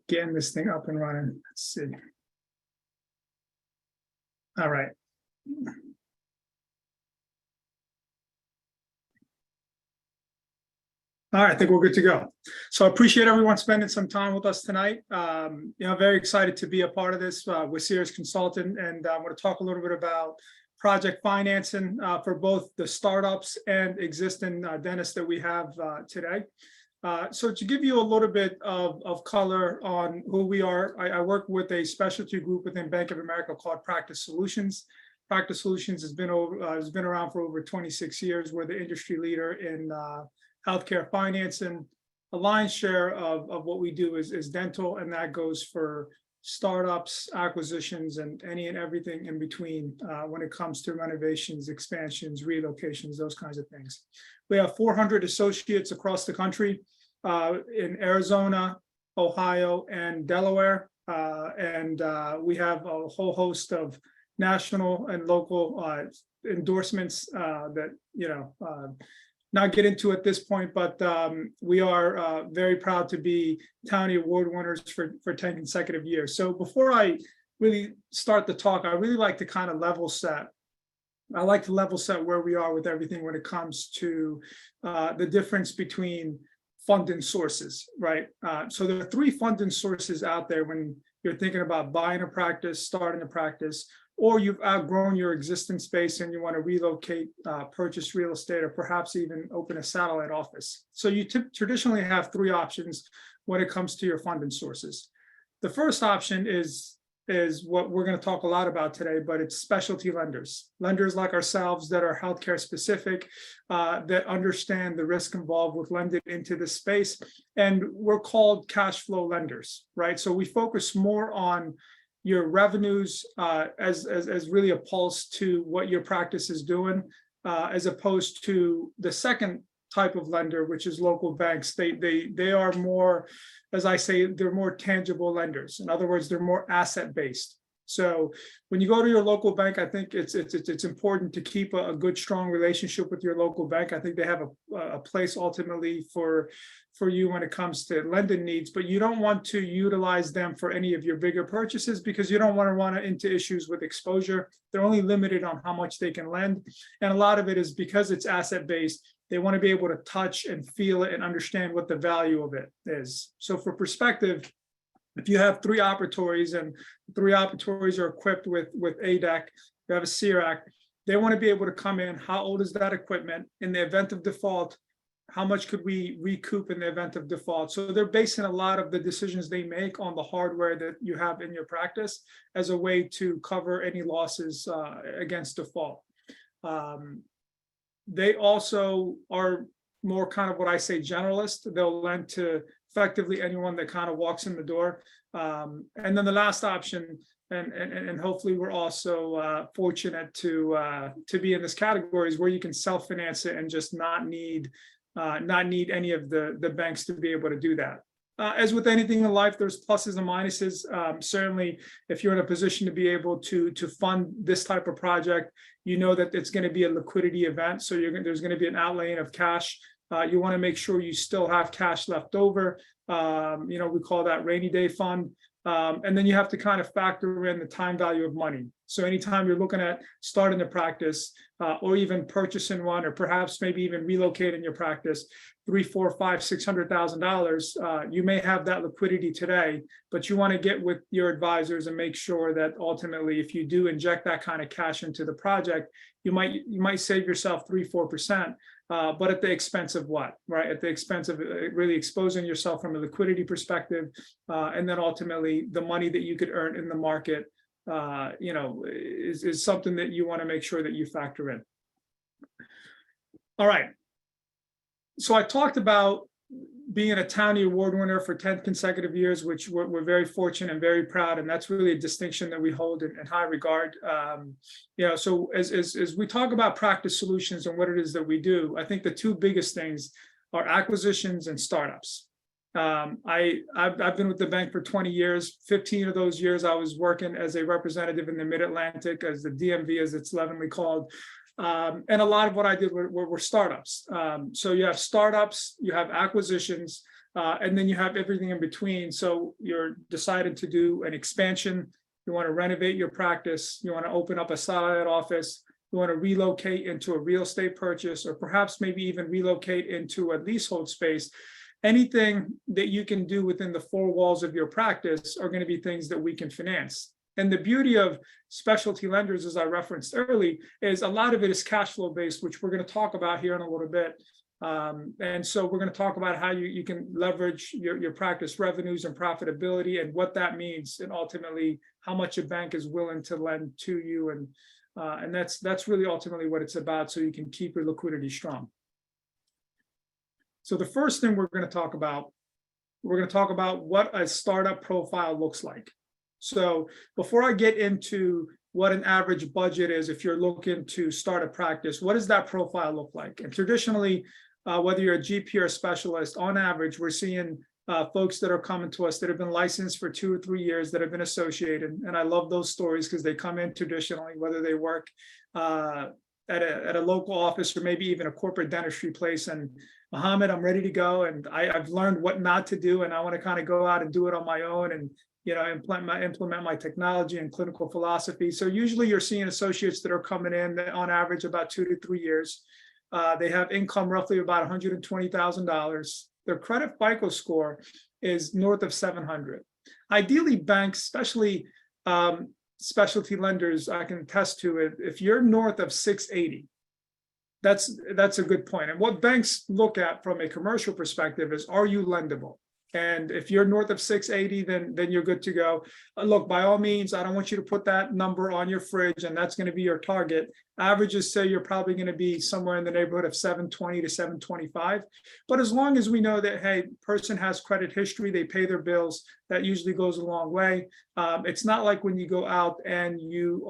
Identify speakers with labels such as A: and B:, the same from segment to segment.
A: getting this thing up and running. Let's see. All right. All right, I think we're good to go. So I appreciate everyone spending some time with us tonight. Very excited to be a part of this with Sears Consultant, and I'm going to talk a little bit about project financing for both the startups and existing dentists that we have today. So to give you a little bit of color on who we are, I work with a specialty group within Bank of America called Practice Solutions. Practice Solutions has been around for over 26 years. We're the industry leader in healthcare financing. A lion's share of what we do is dental, and that goes for startups, acquisitions, and any and everything in between when it comes to renovations, expansions, relocations, those kinds of things. We have 400 associates across the country in Arizona, Ohio, and Delaware. We have a whole host of national and local endorsements that, not get into at this point, but we are very proud to be Townie Award winners for 10 consecutive years. So before I really start the talk, I really like to kind of level set. I like to level set where we are with everything when it comes to the difference between funding sources, right? So there are three funding sources out there when you're thinking about buying a practice, starting a practice, or you've outgrown your existing space and you want to relocate, purchase real estate, or perhaps even open a satellite office. So you traditionally have three options when it comes to your funding sources. The first option is what we're going to talk a lot about today, but it's specialty lenders. Lenders like ourselves that are healthcare specific, that understand the risk involved with lending into this space. And we're called cash flow lenders, right? So we focus more on your revenues as really a pulse to what your practice is doing, as opposed to the second type of lender, which is local banks. They are more, as I say, they're more tangible lenders. In other words, they're more asset based. So when you go to your local bank, I think it's important to keep a good, strong relationship with your local bank. I think they have a place ultimately for you when it comes to lending needs, but you don't want to utilize them for any of your bigger purchases because you don't want to run into issues with exposure. They're only limited on how much they can lend. And a lot of it is because it's asset based. They want to be able to touch and feel it and understand what the value of it is. So for perspective, if you have three operatories and three operatories are equipped with ADEC, you have a CIRAC, they want to be able to come in, how old is that equipment? In the event of default, how much could we recoup in the event of default? So they're basing a lot of the decisions they make on the hardware that you have in your practice as a way to cover any losses against default. They also are more kind of what I say generalist. They'll lend to effectively anyone that kind of walks in the door. And then the last option, and hopefully we're also fortunate to be in this category, is where you can self-finance it and just not need any of the banks to be able to do that. As with anything in life, there's pluses and minuses. Certainly, if you're in a position to be able to fund this type of project, you know that it's going to be a liquidity event. So there's going to be an outlaying of cash. You want to make sure you still have cash left over. We call that rainy day fund. And then you have to kind of factor in the time value of money. So anytime you're looking at starting a practice or even purchasing one, or perhaps maybe even relocating your practice, $300,000, $500,000, $600,000, you may have that liquidity today, but you want to get with your advisors and make sure that ultimately, if you do inject that kind of cash into the project, you might save yourself 3-4%. But at the expense of what, right? At the expense of really exposing yourself from a liquidity perspective, and then ultimately the money that you could earn in the market, is something that you want to make sure that you factor in. All right. So I talked about being a Townie Award winner for 10 consecutive years, which we're very fortunate and very proud, and that's really a distinction that we hold in high regard. So as we talk about Practice Solutions and what it is that we do, I think the two biggest things are acquisitions and startups. I've been with the bank for 20 years. 15 of those years I was working as a representative in the Mid-Atlantic, as the DMV, as it's lovingly called. And a lot of what I did were startups. So you have startups, you have acquisitions, And then you have everything in between. So you're deciding to do an expansion, you want to renovate your practice, you want to open up a satellite office, you want to relocate into a real estate purchase, or perhaps maybe even relocate into a leasehold space. Anything that you can do within the four walls of your practice are going to be things that we can finance. And the beauty of specialty lenders, as I referenced early, is a lot of it is cash flow based, which we're going to talk about here in a little bit. And so we're going to talk about how you can leverage your practice revenues and profitability and what that means, and ultimately how much a bank is willing to lend to you. And that's really ultimately what it's about, so you can keep your liquidity strong. So the first thing we're going to talk about what a startup profile looks like. So before I get into what an average budget is, if you're looking to start a practice, what does that profile look like? And traditionally, whether you're a GP or a specialist, on average, we're seeing folks that are coming to us that have been licensed for 2 or 3 years, that have been associated. And I love those stories because they come in traditionally, whether they work at a local office or maybe even a corporate dentistry place. And Mohammed, I'm ready to go. And I've learned what not to do. And I want to kind of go out and do it on my own and implement my technology and clinical philosophy. So usually you're seeing associates that are coming in that on average about 2 to 3 years. They have income roughly about $120,000. Their credit FICO score is north of 700. Ideally, banks, especially specialty lenders, I can attest to it. If you're north of 680, that's a good point. And what banks look at from a commercial perspective is, are you lendable? And if you're north of 680, then you're good to go. Look, by all means, I don't want you to put that number on your fridge and that's going to be your target. Averages say you're probably going to be somewhere in the neighborhood of 720 to 725. But as long as we know that, hey, person has credit history, they pay their bills, that usually goes a long way. It's not like when you go out and you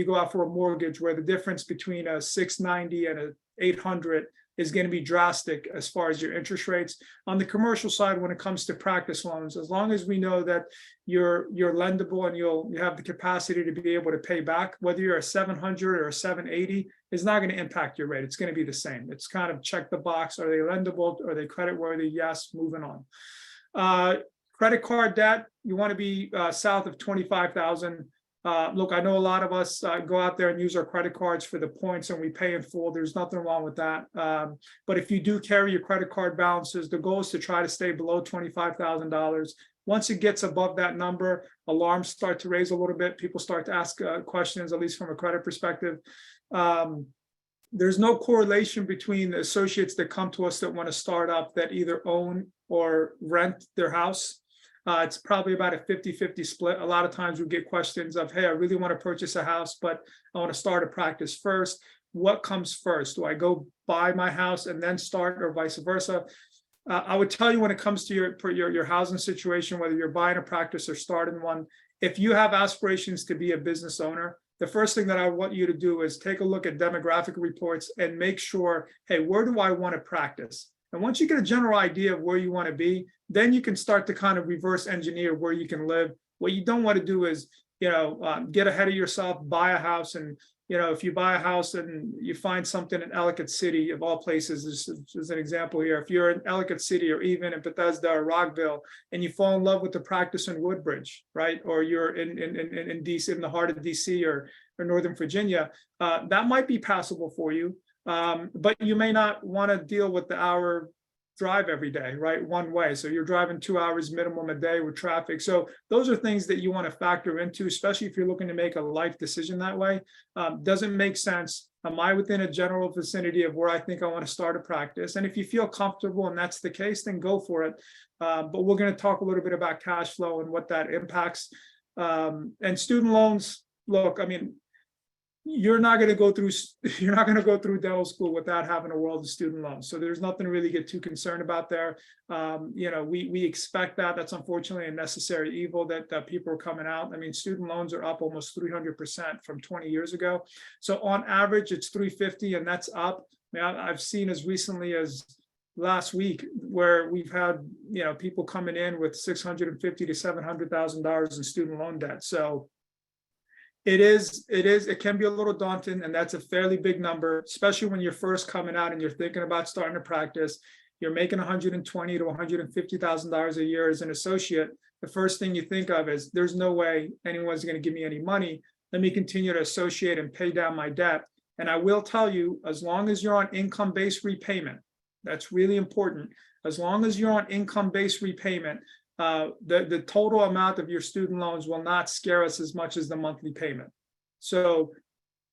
A: go out for a mortgage where the difference between a 690 and a 800 is going to be drastic as far as your interest rates. On the commercial side, when it comes to practice loans, as long as we know that you're lendable and you have the capacity to be able to pay back, whether you're a 700 or a 780, is not going to impact your rate. It's going to be the same. It's kind of check the box. Are they lendable? Are they credit worthy? Yes, moving on. Credit card debt, you want to be south of 25,000. Look, I know a lot of us go out there and use our credit cards for the points and we pay in full. There's nothing wrong with that. But if you do carry your credit card balances, the goal is to try to stay below $25,000. Once it gets above that number, alarms start to raise a little bit. People start to ask questions, at least from a credit perspective. There's no correlation between the associates that come to us that want to start up that either own or rent their house. It's probably about a 50-50 split. A lot of times we get questions of, hey, I really want to purchase a house, but I want to start a practice first. What comes first? Do I go buy my house and then start, or vice versa? I would tell you, when it comes to your housing situation, whether you're buying a practice or starting one, if you have aspirations to be a business owner, the first thing that I want you to do is take a look at demographic reports and make sure, hey, where do I want to practice? And once you get a general idea of where you want to be, then you can start to kind of reverse engineer where you can live. What you don't want to do is, get ahead of yourself, buy a house. And, if you buy a house and you find something in Ellicott City, of all places, as an example here, if you're in Ellicott City or even in Bethesda or Rockville, and you fall in love with the practice in Woodbridge, right? Or you're in DC, in the heart of DC or Northern Virginia, that might be passable for you. But you may not want to deal with the hour drive every day, right? One way. So you're driving 2 hours minimum a day with traffic. So those are things that you want to factor into, especially if you're looking to make a life decision that way. Doesn't make sense. Am I within a general vicinity of where I think I want to start a practice? And if you feel comfortable and that's the case, then go for it. But we're going to talk a little bit about cash flow and what that impacts. And student loans, look, I mean, you're not going to go through dental school without having a world of student loans. So there's nothing to really get too concerned about there. We expect that. That's unfortunately a necessary evil that people are coming out. I mean, student loans are up almost 300% from 20 years ago. So on average, it's 350, and that's up. I mean, I've seen as recently as last week where we've had people coming in with $650,000 to $700,000 in student loan debt. So it can be a little daunting, and that's a fairly big number, especially when you're first coming out and you're thinking about starting a practice you're making $120,000 to $150,000 a year as an associate, the first thing you think of is there's no way anyone's going to give me any money. Let me continue to associate and pay down my debt. And I will tell you, as long as you're on income-based repayment, that's really important. As long as you're on income-based repayment, the total amount of your student loans will not scare us as much as the monthly payment. So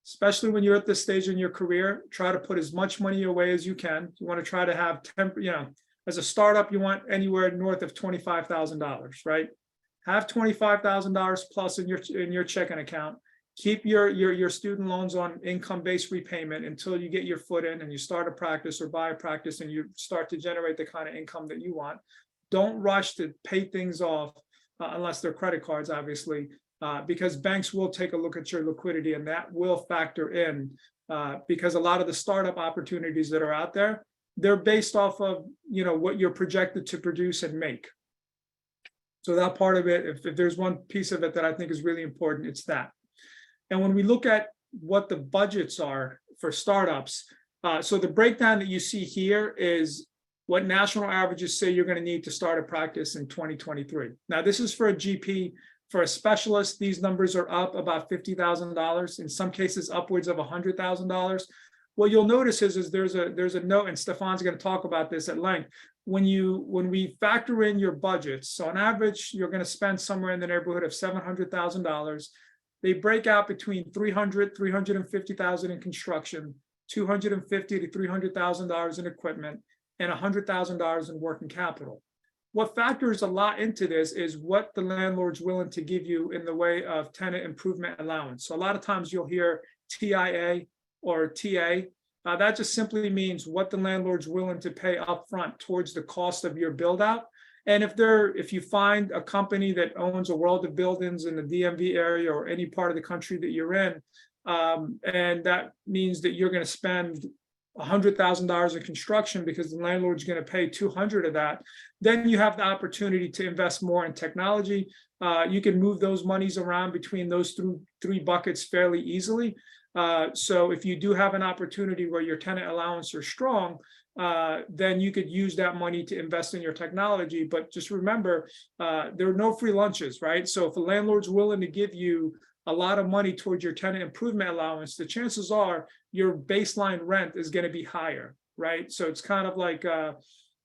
A: especially when you're at this stage in your career, try to put as much money away as you can. You want to try to have as a startup, you want anywhere north of $25,000, right? Have $25,000 plus in your checking account. Keep your student loans on income-based repayment until you get your foot in and you start a practice or buy a practice and you start to generate the kind of income that you want. Don't rush to pay things off unless they're credit cards, obviously, because banks will take a look at your liquidity and that will factor in because a lot of the startup opportunities that are out there, they're based off of what you're projected to produce and make. So that part of it, if there's one piece of it that I think is really important, it's that. And when we look at what the budgets are for startups, so the breakdown that you see here is what national averages say you're going to need to start a practice in 2023. Now, this is for a GP. For a specialist, these numbers are up about $50,000, in some cases upwards of $100,000. What you'll notice is there's a note, and Stefan's going to talk about this at length. When we factor in your budgets, so on average, you're going to spend somewhere in the neighborhood of $700,000. They break out between $300,000, $350,000 in construction, $250,000 to $300,000 in equipment, and $100,000 in working capital. What factors a lot into this is what the landlord's willing to give you in the way of tenant improvement allowance. So a lot of times you'll hear TIA or TA. That just simply means what the landlord's willing to pay upfront towards the cost of your build out. And if you find a company that owns a world of buildings in the DMV area or any part of the country that you're in, and that means that you're going to spend $100,000 in construction because the landlord's going to pay $200,000 of that, then you have the opportunity to invest more in technology. You can move those monies around between those three buckets fairly easily. So if you do have an opportunity where your tenant allowance are strong, then you could use that money to invest in your technology. But just remember, there are no free lunches, right? So if a landlord's willing to give you a lot of money towards your tenant improvement allowance, the chances are your baseline rent is going to be higher, right? So it's kind of like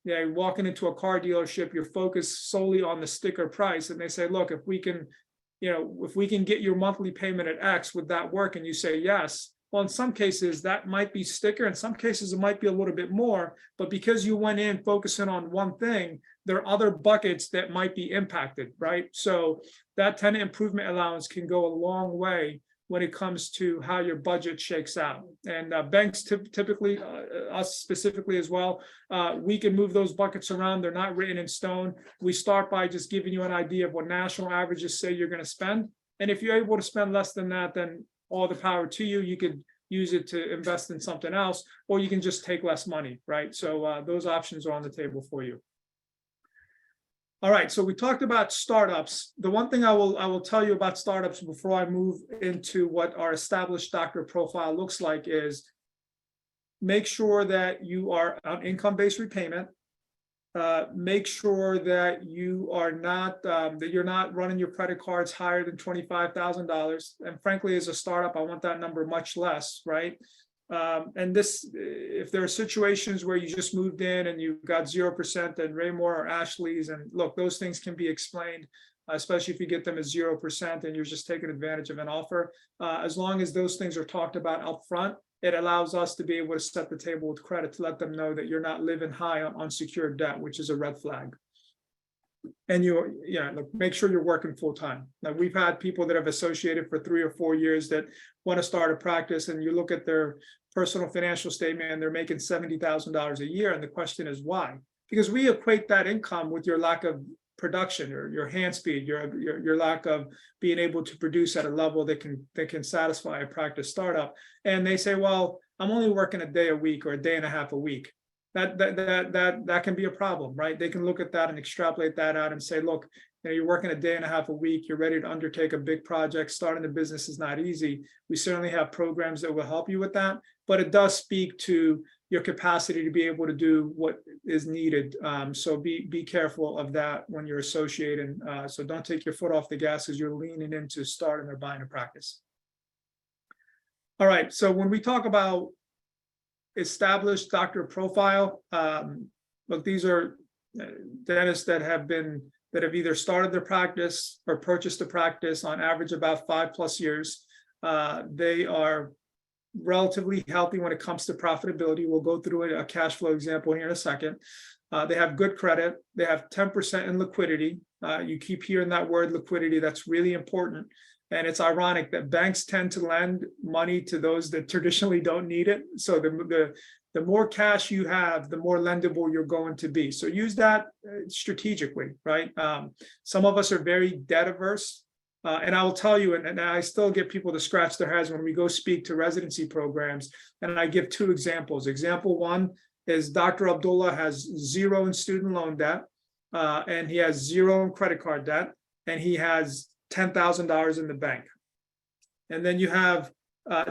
A: walking into a car dealership, you're focused solely on the sticker price, and they say, look, if we can get your monthly payment at X, would that work? And you say yes. Well, in some cases that might be sticker. In some cases it might be a little bit more, but because you went in focusing on one thing, there are other buckets that might be impacted, right? So that tenant improvement allowance can go a long way when it comes to how your budget shakes out. And banks typically, us specifically as well, we can move those buckets around. They're not written in stone. We start by just giving you an idea of what national averages say you're going to spend. And if you're able to spend less than that, then all the power to you. You could use it to invest in something else, or you can just take less money, right? So those options are on the table for you. All right, so we talked about startups. The one thing I will tell you about startups before I move into what our established doctor profile looks like is make sure that you are on income-based repayment. Make sure that you are not that you're not running your credit cards higher than $25,000. And frankly, as a startup, I want that number much less, right? And this, if there are situations where you just moved in and you got 0% and Raymore or Ashley's, and look, those things can be explained, especially if you get them at 0% and you're just taking advantage of an offer. As long as those things are talked about up front, it allows us to be able to set the table with credit to let them know that you're not living high on unsecured debt, which is a red flag. And look, make sure you're working full time. Now, we've had people that have associated for 3 or 4 years that want to start a practice, and you look at their personal financial statement and they're making $70,000 a year. And the question is why? Because we equate that income with your lack of production or your hand speed, your lack of being able to produce at a level that can satisfy a practice startup. And they say, well, I'm only working a day a week or a day and a half a week. That can be a problem, right? They can look at that and extrapolate that out and say, look, you're working a day and a half a week, you're ready to undertake a big project, starting a business is not easy. We certainly have programs that will help you with that, but it does speak to your capacity to be able to do what is needed. So be careful of that when you're associating. So don't take your foot off the gas as you're leaning into starting or buying a practice. All right, so when we talk about established doctor profile, look, these are dentists that have either started their practice or purchased a practice on average about 5+ years. They are relatively healthy when it comes to profitability. We'll go through a cash flow example here in a second. They have good credit. They have 10% in liquidity. You keep hearing that word liquidity. That's really important. And it's ironic that banks tend to lend money to those that traditionally don't need it. So the more cash you have, the more lendable you're going to be. So use that strategically, right? Some of us are very debt averse. And I will tell you, and I still get people to scratch their heads when we go speak to residency programs. And I give 2 examples. Example 1 is Dr. Abdullah has 0 in student loan debt, and he has 0 in credit card debt, and he has $10,000 in the bank. And then you have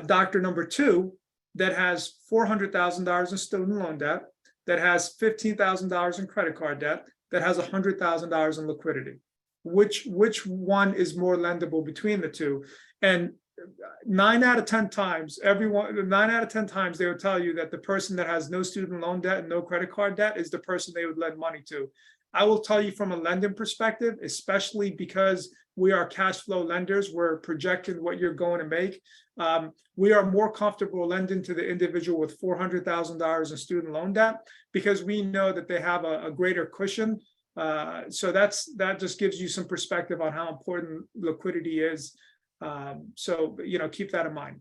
A: doctor number 2 that has $400,000 in student loan debt, that has $15,000 in credit card debt, that has $100,000 in liquidity. Which one is more lendable between the two? And 9 out of 10 times, 9 out of 10 times, they will tell you that the person that has no student loan debt and no credit card debt is the person they would lend money to. I will tell you from a lending perspective, especially because we are cash flow lenders, we're projecting what you're going to make. We are more comfortable lending to the individual with $400,000 in student loan debt because we know that they have a greater cushion. So that just gives you some perspective on how important liquidity is. So keep that in mind.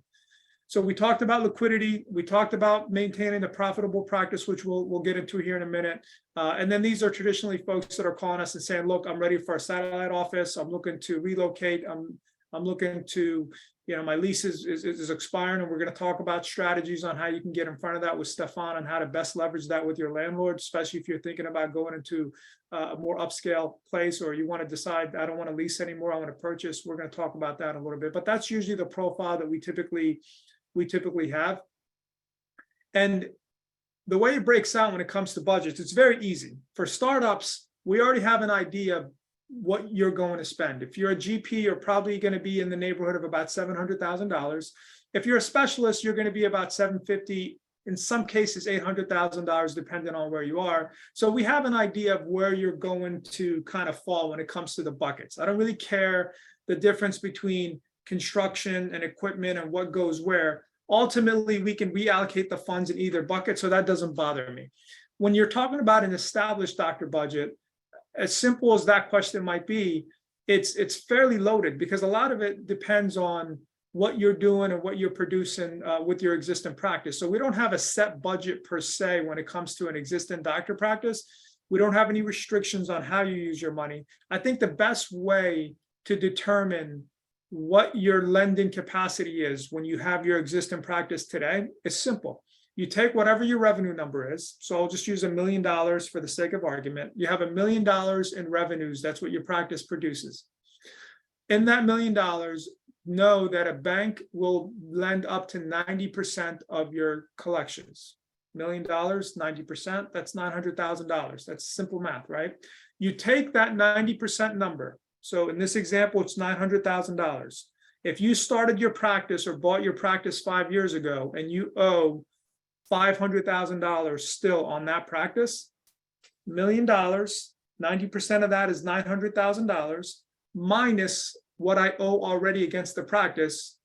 A: So we talked about liquidity. We talked about maintaining a profitable practice, which we'll get into here in a minute. And then these are traditionally folks that are calling us and saying, look, I'm ready for a satellite office. I'm looking to relocate. I'm looking to, my lease is expiring, and we're going to talk about strategies on how you can get in front of that with Stefan and how to best leverage that with your landlord, especially if you're thinking about going into a more upscale place, or you want to decide, I don't want to lease anymore, I want to purchase. We're going to talk about that a little bit, but that's usually the profile that we typically have. And the way it breaks out when it comes to budgets, it's very easy. For startups, we already have an idea of what you're going to spend. If you're a GP, you're probably going to be in the neighborhood of about $700,000. If you're a specialist, you're going to be about $750,000, in some cases $800,000, depending on where you are. So we have an idea of where you're going to kind of fall when it comes to the buckets. I don't really care the difference between construction and equipment and what goes where. Ultimately, we can reallocate the funds in either bucket, so that doesn't bother me. When you're talking about an established doctor budget, as simple as that question might be, it's fairly loaded because a lot of it depends on what you're doing and what you're producing with your existing practice. So we don't have a set budget per se when it comes to an existing doctor practice. We don't have any restrictions on how you use your money. I think the best way to determine what your lending capacity is when you have your existing practice today is simple. You take whatever your revenue number is. So I'll just use $1 million for the sake of argument. You have $1 million in revenues. That's what your practice produces. In that $1 million, know that a bank will lend up to 90% of your collections. $1 million, 90%, that's $900,000. That's simple math, right? You take that 90% number. So in this example, it's $900,000. If you started your practice or bought your practice 5 years ago and you owe $500,000 still on that practice, $1 million, 90% of that is $900,000 minus what I owe already against the practice,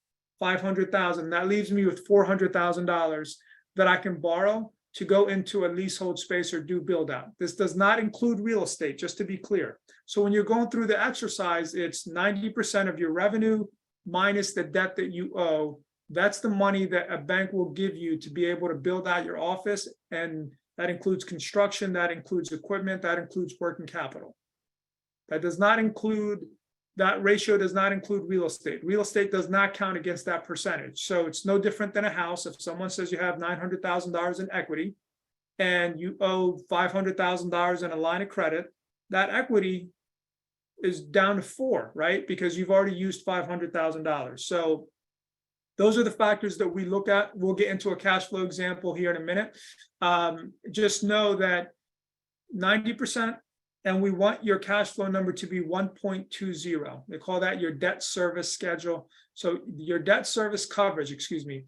A: $500,000. That leaves me with $400,000 that I can borrow to go into a leasehold space or do build out. This does not include real estate, just to be clear. So when you're going through the exercise, it's 90% of your revenue minus the debt that you owe. That's the money that a bank will give you to be able to build out your office. And that includes construction, that includes equipment, that includes working capital. That ratio does not include real estate. Real estate does not count against that percentage. So it's no different than a house. If someone says you have $900,000 in equity and you owe $500,000 in a line of credit, that equity is down to $4, right? Because you've already used $500,000. So Those are the factors that we look at. We'll get into a cash flow example here in a minute. Just know that 90%, and we want your cash flow number to be 1.20. They call that your debt service schedule. So your debt service coverage, excuse me,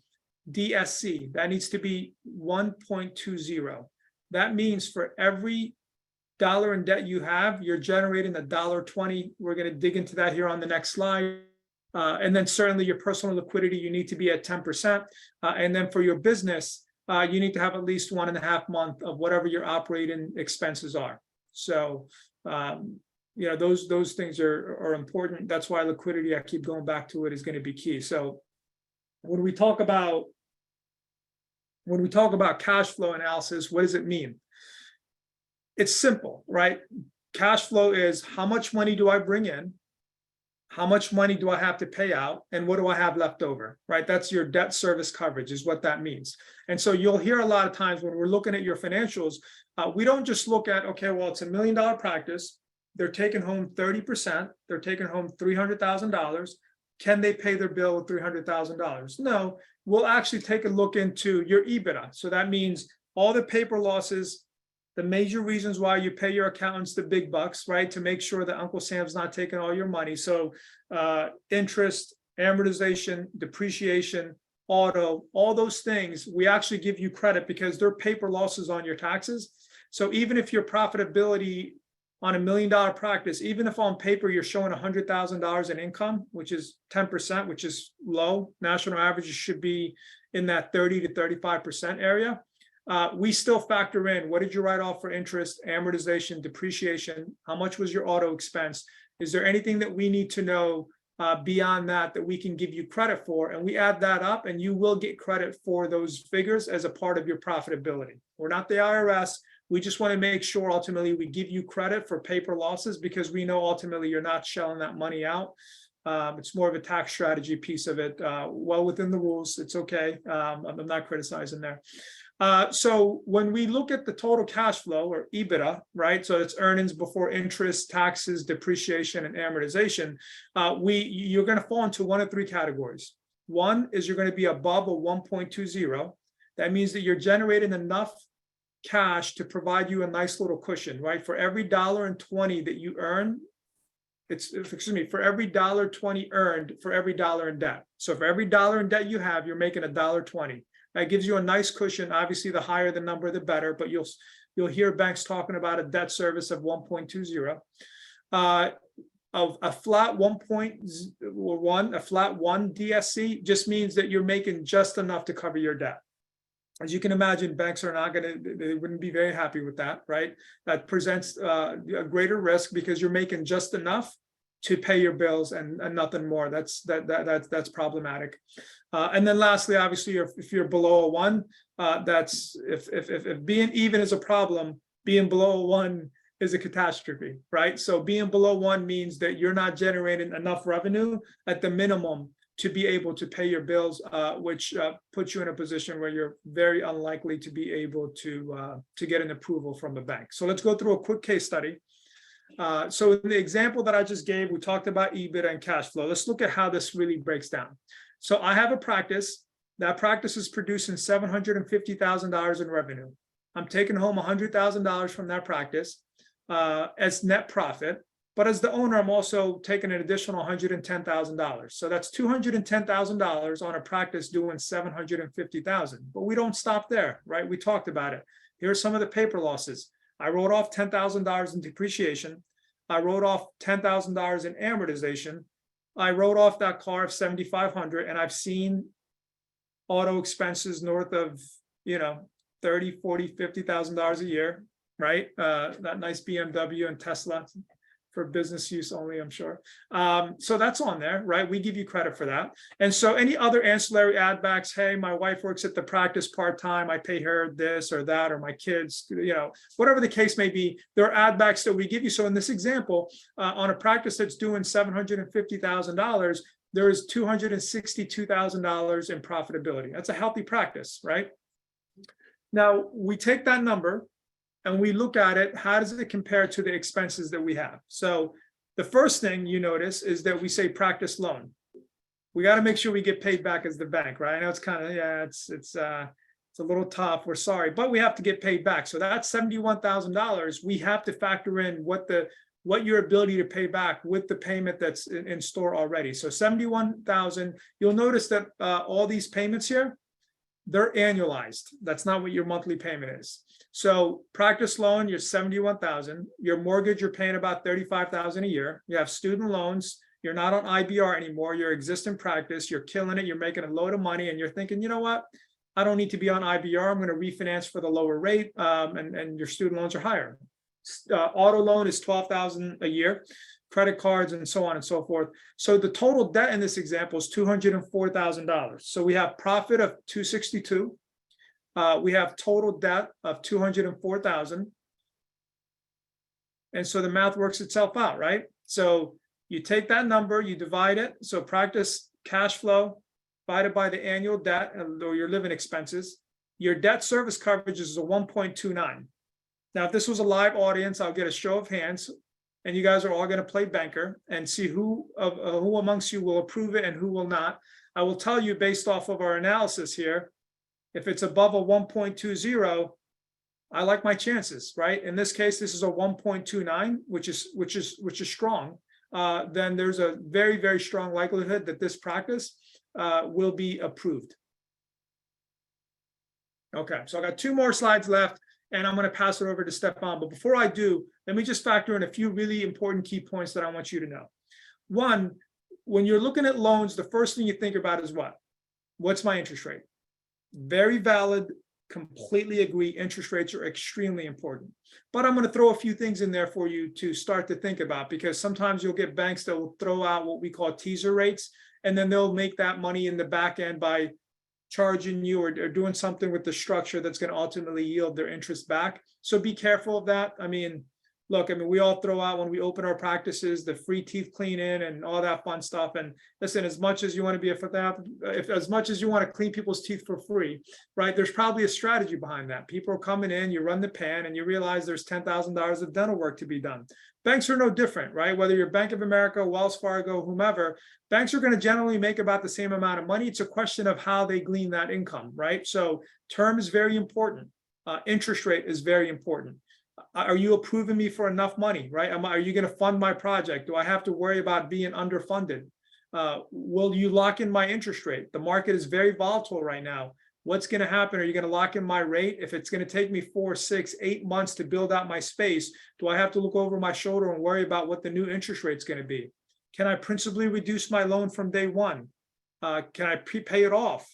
A: DSC, that needs to be 1.20. That means for every dollar in debt you have, you're generating $1.20. We're going to dig into that here on the next slide. And then certainly your personal liquidity, you need to be at 10%. And then for your business, you need to have at least 1.5 months of whatever your operating expenses are. So, those things are important. That's why liquidity, I keep going back to it, is going to be key. So when we talk about cash flow analysis, what does it mean? It's simple, right? Cash flow is how much money do I bring in? How much money do I have to pay out? And what do I have left over, right? That's your debt service coverage is what that means. And so you'll hear a lot of times when we're looking at your financials, we don't just look at, okay, well, it's $1 million practice. They're taking home 30%. They're taking home $300,000. Can they pay their bill with $300,000? No, we'll actually take a look into your EBITDA. So that means all the paper losses, the major reasons why you pay your accountants the big bucks, right? To make sure that Uncle Sam's not taking all your money. So interest, amortization, depreciation, auto, all those things, we actually give you credit because they're paper losses on your taxes. So even if your profitability on $1 million practice, even if on paper you're showing $100,000 in income, which is 10%, which is low, national averages should be in that 30 to 35% area. We still factor in, what did you write off for interest, amortization, depreciation? How much was your auto expense? Is there anything that we need to know beyond that we can give you credit for? And we add that up and you will get credit for those figures as a part of your profitability. We're not the IRS. We just want to make sure ultimately we give you credit for paper losses because we know ultimately you're not shelling that money out. It's more of a tax strategy piece of it. Well within the rules, it's okay. I'm not criticizing there. So when we look at the total cash flow or EBITDA, right? So it's earnings before interest, taxes, depreciation, and amortization. You're going to fall into one of three categories. One is you're going to be above a 1.20. That means that you're generating enough cash to provide you a nice little cushion, right? For every $1.20 that you earn, for every $1.20 earned for every dollar in debt. So for every dollar in debt you have, you're making $1.20. That gives you a nice cushion. Obviously, the higher the number, the better. But you'll hear banks talking about a debt service of 1.20. Of a flat 1.1, a flat 1 DSC just means that you're making just enough to cover your debt. As you can imagine, banks are not they wouldn't be very happy with that, right? That presents a greater risk because you're making just enough to pay your bills and nothing more. That's problematic. And then lastly, obviously, if you're below a 1, that's if being even is a problem, being below a 1 is a catastrophe, right? So being below 1 means that you're not generating enough revenue at the minimum to be able to pay your bills, which puts you in a position where you're very unlikely to be able to get an approval from the bank. So let's go through a quick case study. So in the example that I just gave, we talked about EBITDA and cash flow. Let's look at how this really breaks down. So I have a practice. That practice is producing $750,000 in revenue. I'm taking home $100,000 from that practice as net profit. But as the owner, I'm also taking an additional $110,000. So that's $210,000 on a practice doing $750,000. But we don't stop there, right? We talked about it. Here are some of the paper losses. I wrote off $10,000 in depreciation. I wrote off $10,000 in amortization. I wrote off that car of $7,500, and I've seen auto expenses north of, $30,000, $40,000, $50,000 a year, right? That nice BMW and Tesla for business use only, I'm sure. So that's on there, right? We give you credit for that. And so any other ancillary add backs, hey, my wife works at the practice part-time, I pay her this or that, or my kids, whatever the case may be, there are add backs that we give you. So in this example, on a practice that's doing $750,000, there is $262,000 in profitability. That's a healthy practice, right? Now we take that number and we look at it, how does it compare to the expenses that we have? So the first thing you notice is that we say practice loan. we got to make sure we get paid back as the bank, right? I know it's kind of, yeah, it's a little tough. We're sorry, but we have to get paid back. So that's $71,000. We have to factor in what your ability to pay back with the payment that's in store already. So 71,000. You'll notice that all these payments here, they're annualized. That's not what your monthly payment is. So practice loan, you're 71,000. Your mortgage, you're paying about 35,000 a year. You have student loans. You're not on IBR anymore. You're existing practice. You're killing it. You're making a load of money, and you're thinking, you know what? I don't need to be on IBR. I'm going to refinance for the lower rate, and your student loans are higher. Auto loan is 12,000 a year, credit cards, and so on and so forth. So the total debt in this example is $204,000. So we have profit of 262. We have total debt of 204,000. And so the math works itself out, right? So you take that number, you divide it. So practice cash flow divided by the annual debt or your living expenses. Your debt service coverage is a 1.29. Now, if this was a live audience, I'll get a show of hands, and you guys are all going to play banker and see who amongst you will approve it and who will not. I will tell you based off of our analysis here, if it's above a 1.20, I like my chances, right? In this case, this is a 1.29, which is strong. Then there's a very, very strong likelihood that this practice will be approved. Okay, so I got 2 more slides left, and I'm going to pass it over to Stefan. But before I do, let me just factor in a few really important key points that I want you to know. One, when you're looking at loans, the first thing you think about is what? What's my interest rate? Very valid, completely agree. Interest rates are extremely important. But I'm going to throw a few things in there for you to start to think about, because sometimes you'll get banks that will throw out what we call teaser rates, and then they'll make that money in the back end by charging you or doing something with the structure that's going to ultimately yield their interest back. So be careful of that. I mean, look, we all throw out when we open our practices, the free teeth cleaning and all that fun stuff. And listen, as much as you want to be as much as you want to clean people's teeth for free, right? There's probably a strategy behind that. People are coming in, you run the pan, and you realize there's $10,000 of dental work to be done. Banks are no different, right? Whether you're Bank of America, Wells Fargo, whomever, banks are going to generally make about the same amount of money. It's a question of how they glean that income, right? So term is very important. Interest rate is very important. Are you approving me for enough money, right? Are you going to fund my project? Do I have to worry about being underfunded? Will you lock in my interest rate? The market is very volatile right now. What's going to happen? Are you going to lock in my rate? If it's going to take me 4, 6, 8 months to build out my space, do I have to look over my shoulder and worry about what the new interest rate is going to be? Can I principally reduce my loan from day one? Can I prepay it off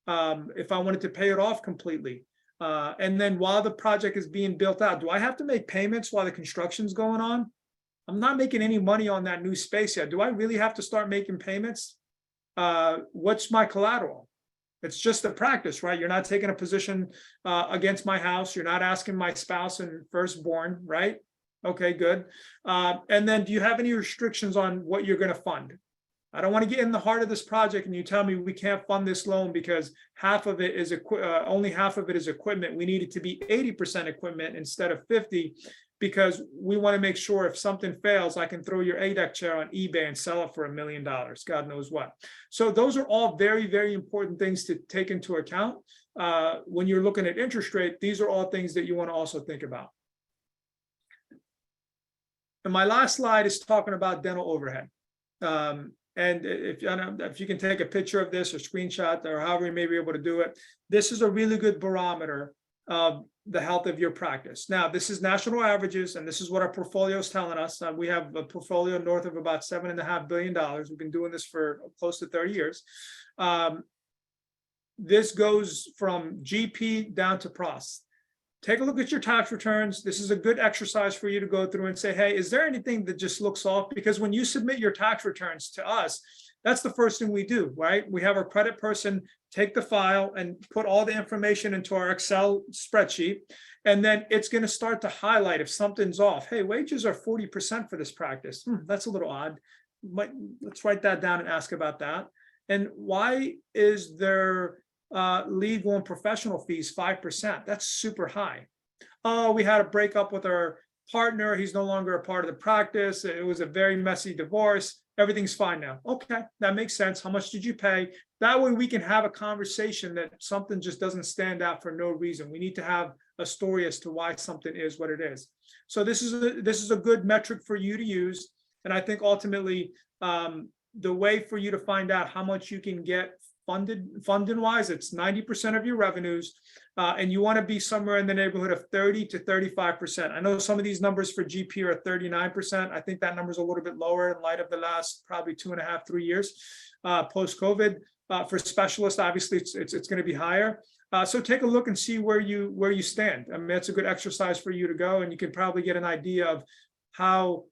A: if I wanted to pay it off completely? And then while the project is being built out, do I have to make payments while the construction's going on? I'm not making any money on that new space yet. Do I really have to start making payments? What's my collateral? It's just a practice, right? You're not taking a position against my house. You're not asking my spouse and firstborn, right? Okay, good. And then do you have any restrictions on what you're going to fund? I don't want to get in the heart of this project and you tell me we can't fund this loan because only half of it is equipment. We need it to be 80% equipment instead of 50, because we want to make sure if something fails, I can throw your ADEC chair on eBay and sell it for $1 million, God knows what. So those are all very, very important things to take into account. When you're looking at interest rate, these are all things that you want to also think about. And my last slide is talking about dental overhead. And if you can take a picture of this or screenshot or however you may be able to do it, this is a really good barometer of the health of your practice. Now, this is national averages, and this is what our portfolio is telling us. We have a portfolio north of about $7.5 billion. We've been doing this for close to 30 years. This goes from GP down to PROS. Take a look at your tax returns. This is a good exercise for you to go through and say, hey, is there anything that just looks off? Because when you submit your tax returns to us, that's the first thing we do, right? We have our credit person take the file and put all the information into our Excel spreadsheet. And then it's going to start to highlight if something's off. Hey, wages are 40% for this practice. That's a little odd. Let's write that down and ask about that. And why is there legal and professional fees 5%? That's super high. Oh, we had a breakup with our partner. He's no longer a part of the practice. It was a very messy divorce. everything's fine now. Okay, that makes sense. How much did you pay? That way we can have a conversation that something just doesn't stand out for no reason. We need to have a story as to why something is what it is. So this is a good metric for you to use. And I think ultimately, the way for you to find out how much you can get funding wise, it's 90% of your revenues, and you want to be somewhere in the neighborhood of 30 to 35%. I know some of these numbers for GP are 39%. I think that number is a little bit lower in light of the last probably 2.5, 3 years post COVID. For specialists, obviously it's going to be higher. So take a look and see where you stand. I mean, that's a good exercise for you to go, and you can probably get an idea of how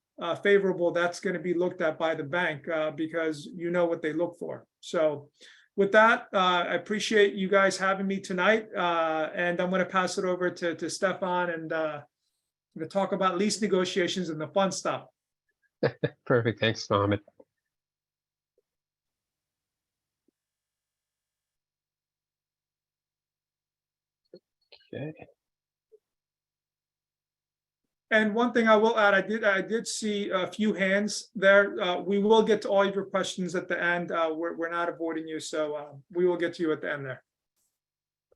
A: favorable that's going to be looked at by the bank, because you know what they look for. So with that, I appreciate you guys having me tonight, and I'm going to pass it over to Stefan, and to talk about lease negotiations and the fun stuff.
B: Perfect. Thanks, Mohammed. Okay.
A: And one thing I will add, I did see a few hands there. We will get to all of your questions at the end. We're not avoiding you, so we will get to you at the end there.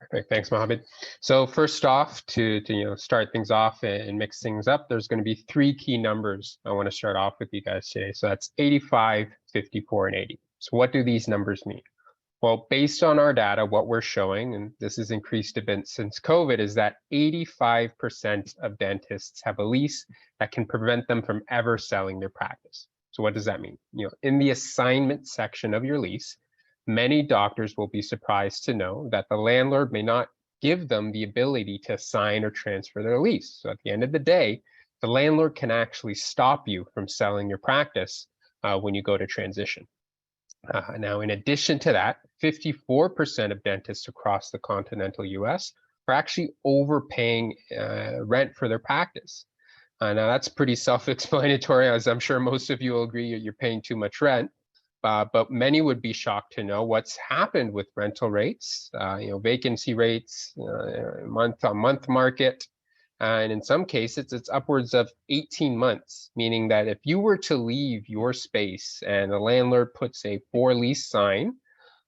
B: Perfect. Thanks, Mohammed. So first off, to start things off and mix things up, there's going to be 3 key numbers I want to start off with you guys today. So that's 85, 54, and 80. So what do these numbers mean? Well, based on our data, what we're showing, and this has increased a bit since COVID, is that 85% of dentists have a lease that can prevent them from ever selling their practice. So what does that mean? In the assignment section of your lease, many doctors will be surprised to know that the landlord may not give them the ability to assign or transfer their lease. So at the end of the day, the landlord can actually stop you from selling your practice when you go to transition. Now, in addition to that, 54% of dentists across the continental US are actually overpaying rent for their practice. Now, that's pretty self-explanatory, as I'm sure most of you will agree you're paying too much rent. But many would be shocked to know what's happened with rental rates, vacancy rates, month-on-month market. And in some cases, it's upwards of 18 months, meaning that if you were to leave your space and the landlord puts a for lease sign,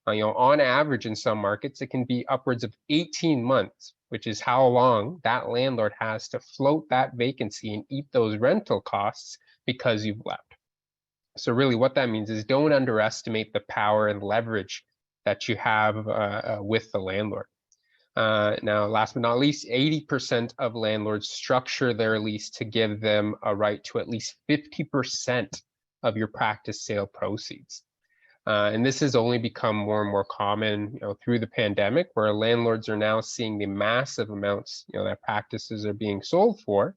B: on average in some markets, it can be upwards of 18 months, which is how long that landlord has to float that vacancy and eat those rental costs because you've left. So really what that means is don't underestimate the power and leverage that you have with the landlord. Now, last but not least, 80% of landlords structure their lease to give them a right to at least 50% of your practice sale proceeds. And this has only become more and more common through the pandemic, where landlords are now seeing the massive amounts that practices are being sold for.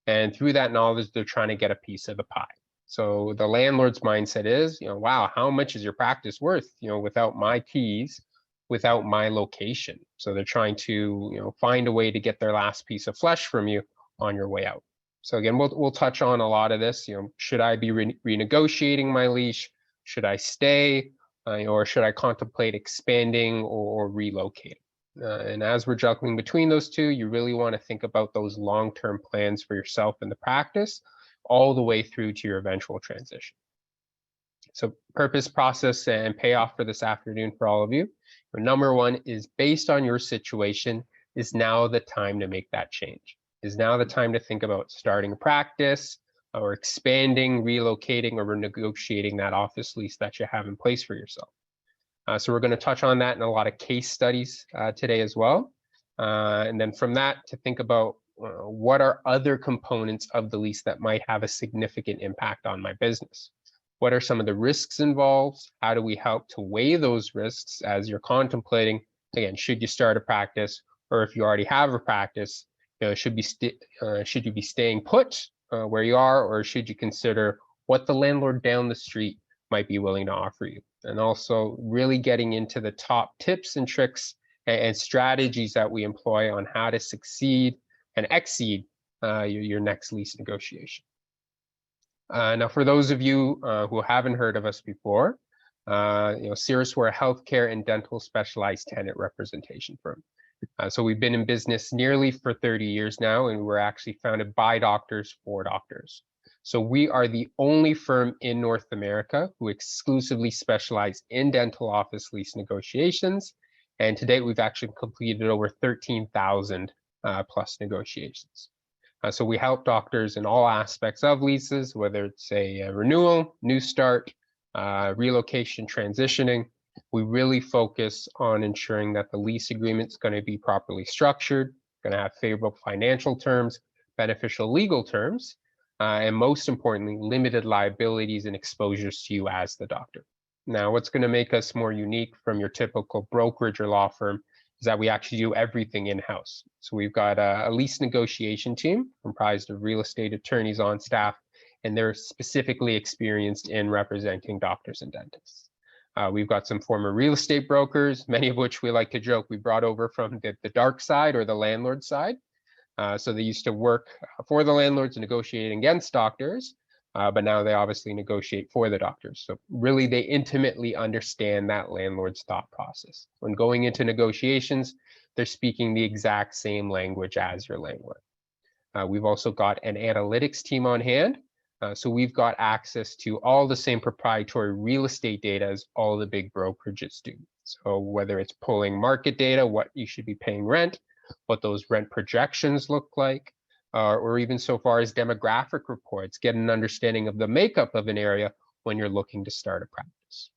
B: And through that knowledge, they're trying to get a piece of the pie. So the landlord's mindset is, wow, how much is your practice worth, without my keys, without my location? So they're trying to, find a way to get their last piece of flesh from you on your way out. So again, we'll touch on a lot of this. Should I be renegotiating my lease? Should I stay, or should I contemplate expanding or relocating? And as we're juggling between those two, you really want to think about those long-term plans for yourself and the practice, all the way through to your eventual transition. So purpose, process, and payoff for this afternoon for all of you. Number one is, based on your situation, is now the time to make that change? Is now the time to think about starting a practice, or expanding, relocating, or renegotiating that office lease that you have in place for yourself? So we're going to touch on that in a lot of case studies today as well. And then from that, to think about what are other components of the lease that might have a significant impact on my business? What are some of the risks involved? How do we help to weigh those risks as you're contemplating, again, should you start a practice, or if you already have a practice, should you be staying put where you are, or should you consider what the landlord down the street might be willing to offer you? And also really getting into the top tips and tricks and strategies that we employ on how to succeed and exceed your next lease negotiation. Now, for those of you who haven't heard of us before, Cirrus, we're a healthcare and dental specialized tenant representation firm. So we've been in business nearly for 30 years now, and we're actually founded by doctors for doctors. So we are the only firm in North America who exclusively specialize in dental office lease negotiations. And to date, we've actually completed over 13,000 plus negotiations. So we help doctors in all aspects of leases, whether it's a renewal, new start, relocation, transitioning. We really focus on ensuring that the lease agreement is going to be properly structured, going to have favorable financial terms, beneficial legal terms, and most importantly, limited liabilities and exposures to you as the doctor. Now, what's going to make us more unique from your typical brokerage or law firm is that we actually do everything in-house. So we've got a lease negotiation team comprised of real estate attorneys on staff, and they're specifically experienced in representing doctors and dentists. We've got some former real estate brokers, many of which we like to joke we brought over from the dark side or the landlord side. So they used to work for the landlords negotiating against doctors, but now they obviously negotiate for the doctors. So really they intimately understand that landlord's thought process. When going into negotiations, they're speaking the exact same language as your landlord. We've also got an analytics team on hand. So we've got access to all the same proprietary real estate data as all the big brokerages do. So whether it's pulling market data, what you should be paying rent, what those rent projections look like, or even so far as demographic reports, get an understanding of the makeup of an area when you're looking to start a practice.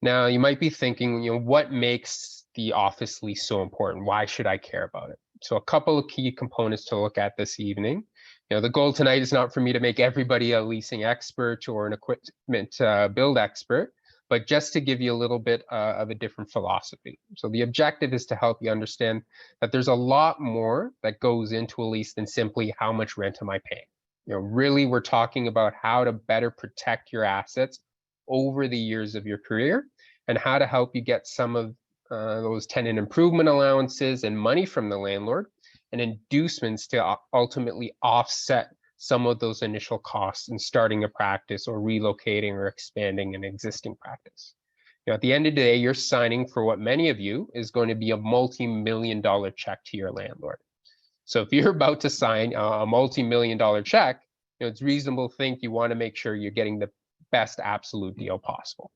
B: Now, you might be thinking, what makes the office lease so important? Why should I care about it? So a couple of key components to look at this evening. The goal tonight is not for me to make everybody a leasing expert or an equipment build expert, but just to give you a little bit of a different philosophy. So the objective is to help you understand that there's a lot more that goes into a lease than simply how much rent am I paying. Really, we're talking about how to better protect your assets over the years of your career and how to help you get some of those tenant improvement allowances and money from the landlord and inducements to ultimately offset some of those initial costs in starting a practice or relocating or expanding an existing practice. At the end of the day, you're signing for what many of you is going to be a multi-million-dollar check to your landlord. So if you're about to sign a multi-million-dollar check, it's reasonable to think you want to make sure you're getting the best absolute deal possible.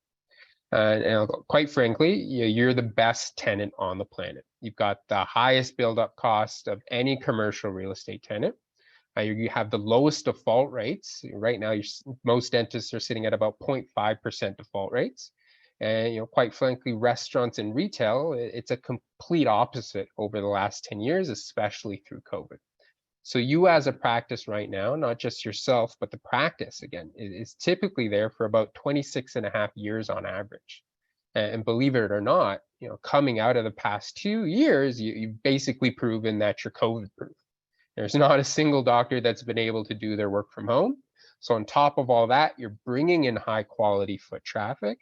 B: And quite frankly, you're the best tenant on the planet. You've got the highest build-up cost of any commercial real estate tenant. You have the lowest default rates. Right now, most dentists are sitting at about 0.5% default rates. And quite frankly, restaurants and retail, it's a complete opposite over the last 10 years, especially through COVID. So you as a practice right now, not just yourself, but the practice, again, is typically there for about 26.5 years on average. And believe it or not, coming out of the past 2 years, you've basically proven that you're COVID proof. There's not a single doctor that's been able to do their work from home. So on top of all that, you're bringing in high quality foot traffic.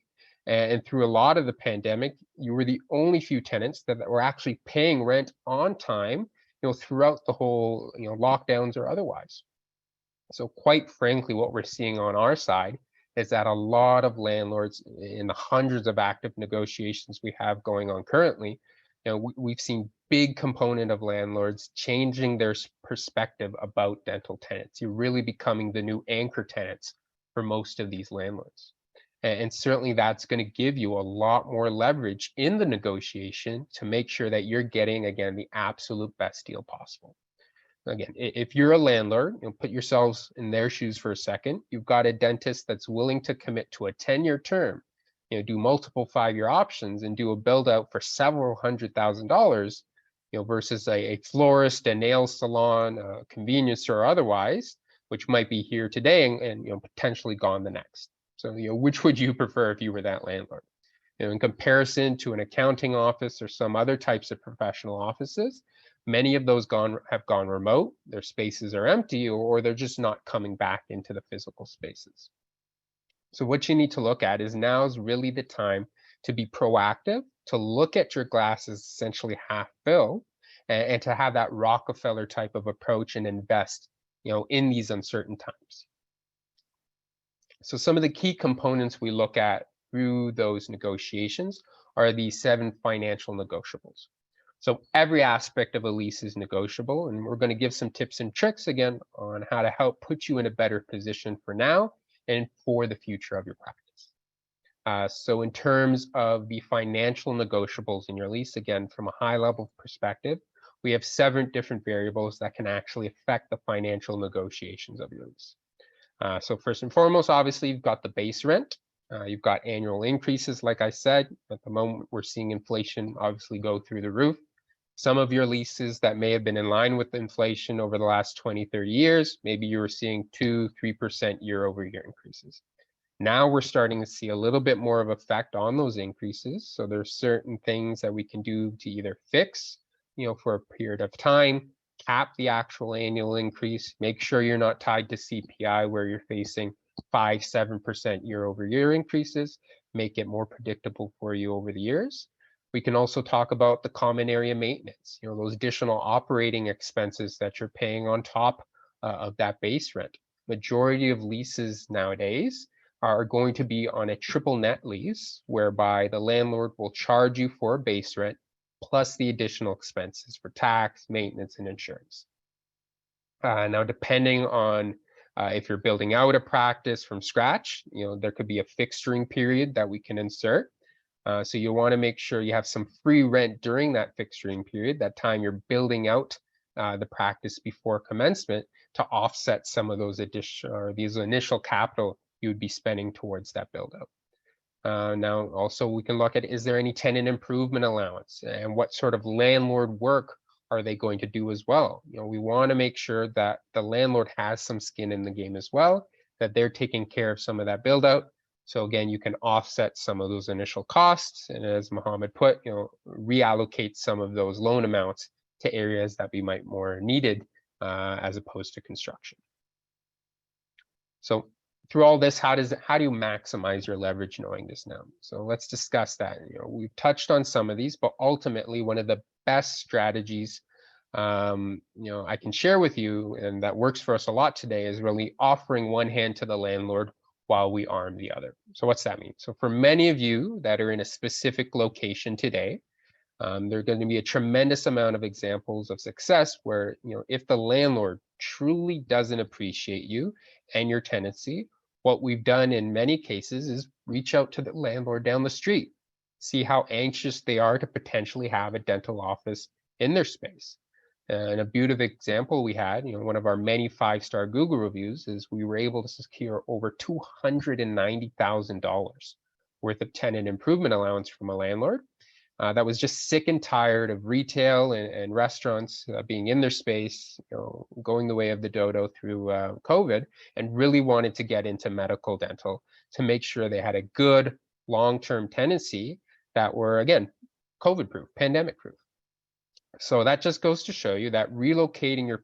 B: And through a lot of the pandemic, you were the only few tenants that were actually paying rent on time, throughout the whole, lockdowns or otherwise. So quite frankly, what we're seeing on our side is that a lot of landlords in the hundreds of active negotiations we have going on currently, we've seen big component of landlords changing their perspective about dental tenants. You're really becoming the new anchor tenants for most of these landlords. And certainly that's going to give you a lot more leverage in the negotiation to make sure that you're getting, again, the absolute best deal possible. Again, if you're a landlord, put yourselves in their shoes for a second. You've got a dentist that's willing to commit to a 10-year term, do multiple 5-year options and do a build out for several $100,000, versus a florist, a nail salon, a convenience store or otherwise, which might be here today and potentially gone the next. So, which would you prefer if you were that landlord? In comparison to an accounting office or some other types of professional offices, many of those have gone remote, their spaces are empty, or they're just not coming back into the physical spaces. So what you need to look at is now is really the time to be proactive, to look at your glasses essentially half full, and to have that Rockefeller type of approach and invest, in these uncertain times. So some of the key components we look at through those negotiations are the 7 financial negotiables. So every aspect of a lease is negotiable, and we're going to give some tips and tricks again on how to help put you in a better position for now and for the future of your practice. So in terms of the financial negotiables in your lease, again, from a high level perspective, we have 7 different variables that can actually affect the financial negotiations of your lease. So first and foremost, obviously, you've got the base rent. You've got annual increases. Like I said, at the moment, we're seeing inflation obviously go through the roof. Some of your leases that may have been in line with inflation over the last 20, 30 years, maybe you were seeing 2, 3% year-over-year increases. Now we're starting to see a little bit more of effect on those increases. So there's certain things that we can do to either fix, for a period of time, cap the actual annual increase, make sure you're not tied to CPI where you're facing 5, 7% year-over-year increases, make it more predictable for you over the years. We can also talk about the common area maintenance, those additional operating expenses that you're paying on top of that base rent. Majority of leases nowadays are going to be on a triple net lease, whereby the landlord will charge you for a base rent plus the additional expenses for tax, maintenance, and insurance. Now, depending on if you're building out a practice from scratch, there could be a fixturing period that we can insert. So you want to make sure you have some free rent during that fixturing period, that time you're building out the practice before commencement, to offset some of those these initial capital you would be spending towards that build out. Now, also we can look at, is there any tenant improvement allowance, and what sort of landlord work are they going to do as well? We want to make sure that the landlord has some skin in the game as well, that they're taking care of some of that build out. So again, you can offset some of those initial costs, and as Mohammed put, reallocate some of those loan amounts to areas that be might more needed as opposed to construction. So through all this, how do you maximize your leverage knowing this now? So let's discuss that. We've touched on some of these, but ultimately one of the best strategies I can share with you, and that works for us a lot today, is really offering one hand to the landlord while we arm the other. So what's that mean? So for many of you that are in a specific location today, there are going to be a tremendous amount of examples of success where, if the landlord truly doesn't appreciate you and your tenancy, what we've done in many cases is reach out to the landlord down the street, see how anxious they are to potentially have a dental office in their space. And a beautiful example we had, one of our many 5-star Google reviews, is we were able to secure over $290,000 worth of tenant improvement allowance from a landlord that was just sick and tired of retail and restaurants being in their space, going the way of the dodo through COVID, and really wanted to get into medical dental to make sure they had a good long-term tenancy that were, again, COVID-proof, pandemic-proof. So that just goes to show you that relocating your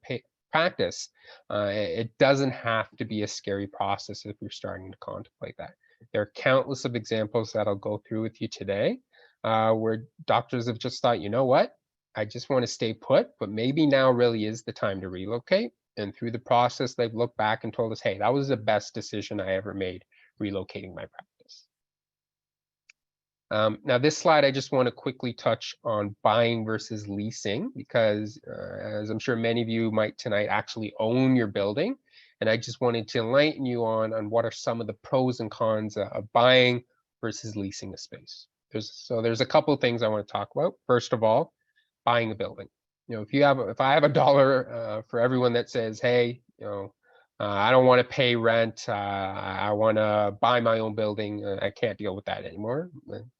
B: practice, it doesn't have to be a scary process if you're starting to contemplate that. There are countless of examples that I'll go through with you today where doctors have just thought, you know what, I just want to stay put, but maybe now really is the time to relocate. And through the process, they've looked back and told us, hey, that was the best decision I ever made, relocating my practice. Now, this slide, I just want to quickly touch on buying versus leasing, because as I'm sure many of you might tonight actually own your building. And I just wanted to enlighten you on what are some of the pros and cons of buying versus leasing a space. There's a couple of things I want to talk about. First of all, buying a building. If I have a dollar for everyone that says, hey, I don't want to pay rent, I want to buy my own building, I can't deal with that anymore.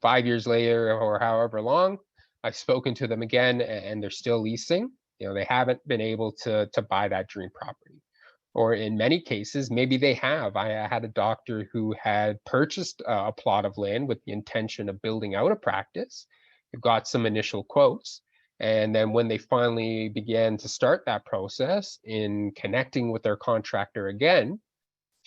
B: 5 years later, or however long, I've spoken to them again, and they're still leasing. They haven't been able to buy that dream property. Or in many cases, maybe they have. I had a doctor who had purchased a plot of land with the intention of building out a practice, got some initial quotes, and then when they finally began to start that process in connecting with their contractor again,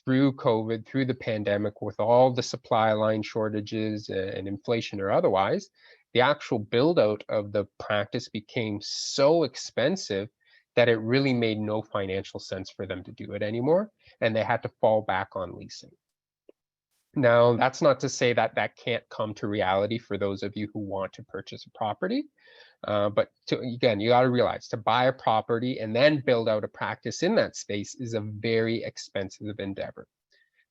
B: through COVID, through the pandemic, with all the supply line shortages and inflation or otherwise, the actual build out of the practice became so expensive that it really made no financial sense for them to do it anymore, and they had to fall back on leasing. Now, that's not to say that that can't come to reality for those of you who want to purchase a property, Again, you got to realize to buy a property and then build out a practice in that space is a very expensive endeavor.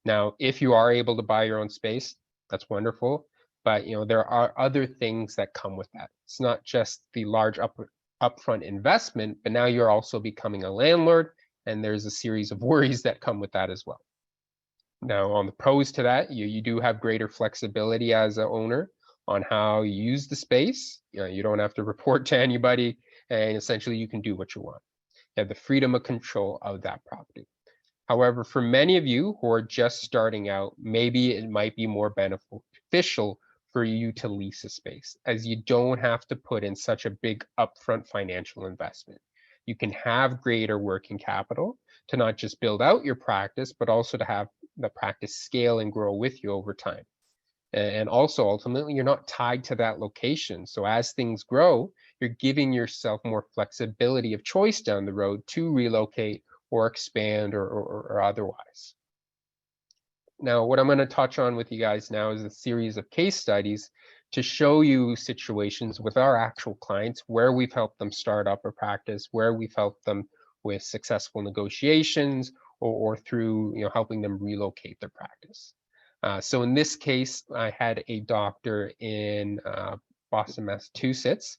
B: Now, if you are able to buy your own space, that's wonderful. But there are other things that come with that. It's not just the large upfront investment, but now you're also becoming a landlord, and there's a series of worries that come with that as well. Now, on the pros to that, you do have greater flexibility as an owner on how you use the space. You don't have to report to anybody, and essentially you can do what you want. You have the freedom of control of that property. However, for many of you who are just starting out, maybe it might be more beneficial for you to lease a space, as you don't have to put in such a big upfront financial investment. You can have greater working capital to not just build out your practice, but also to have the practice scale and grow with you over time. And also, ultimately, you're not tied to that location. So as things grow, you're giving yourself more flexibility of choice down the road to relocate or expand or otherwise. Now, what I'm going to touch on with you guys now is a series of case studies to show you situations with our actual clients where we've helped them start up a practice, where we've helped them with successful negotiations or through helping them relocate their practice. So in this case, I had a doctor in Boston, Massachusetts.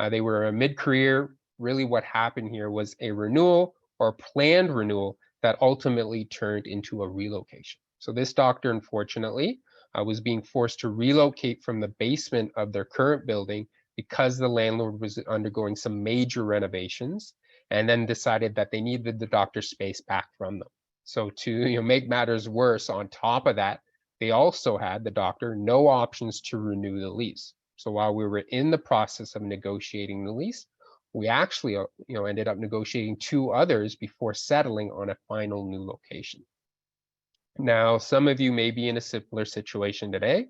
B: They were a mid-career. Really what happened here was a renewal or planned renewal that ultimately turned into a relocation. So this doctor, unfortunately, was being forced to relocate from the basement of their current building because the landlord was undergoing some major renovations, and then decided that they needed the doctor's space back from them. So to make matters worse, on top of that, they also had, the doctor, no options to renew the lease. So while we were in the process of negotiating the lease, we actually ended up negotiating 2 others before settling on a final new location. Now, some of you may be in a similar situation today,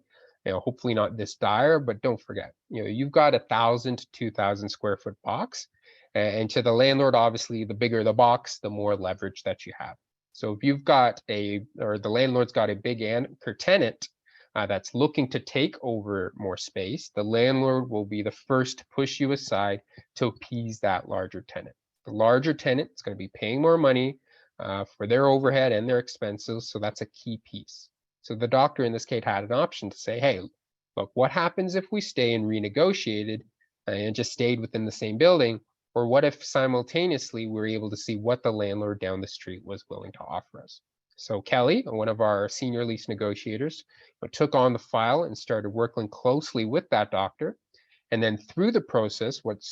B: hopefully not this dire, but don't forget, you've got 1,000 to 2,000 square foot box, and to the landlord, obviously, the bigger the box, the more leverage that you have. So if you've got the landlord's got a big anchor tenant that's looking to take over more space, the landlord will be the first to push you aside to appease that larger tenant. The larger tenant is going to be paying more money for their overhead and their expenses, so that's a key piece. So the doctor in this case had an option to say, hey, look, what happens if we stay and renegotiated and just stayed within the same building? Or what if simultaneously we're able to see what the landlord down the street was willing to offer us? So Kelly, one of our senior lease negotiators, took on the file and started working closely with that doctor. And then through the process, what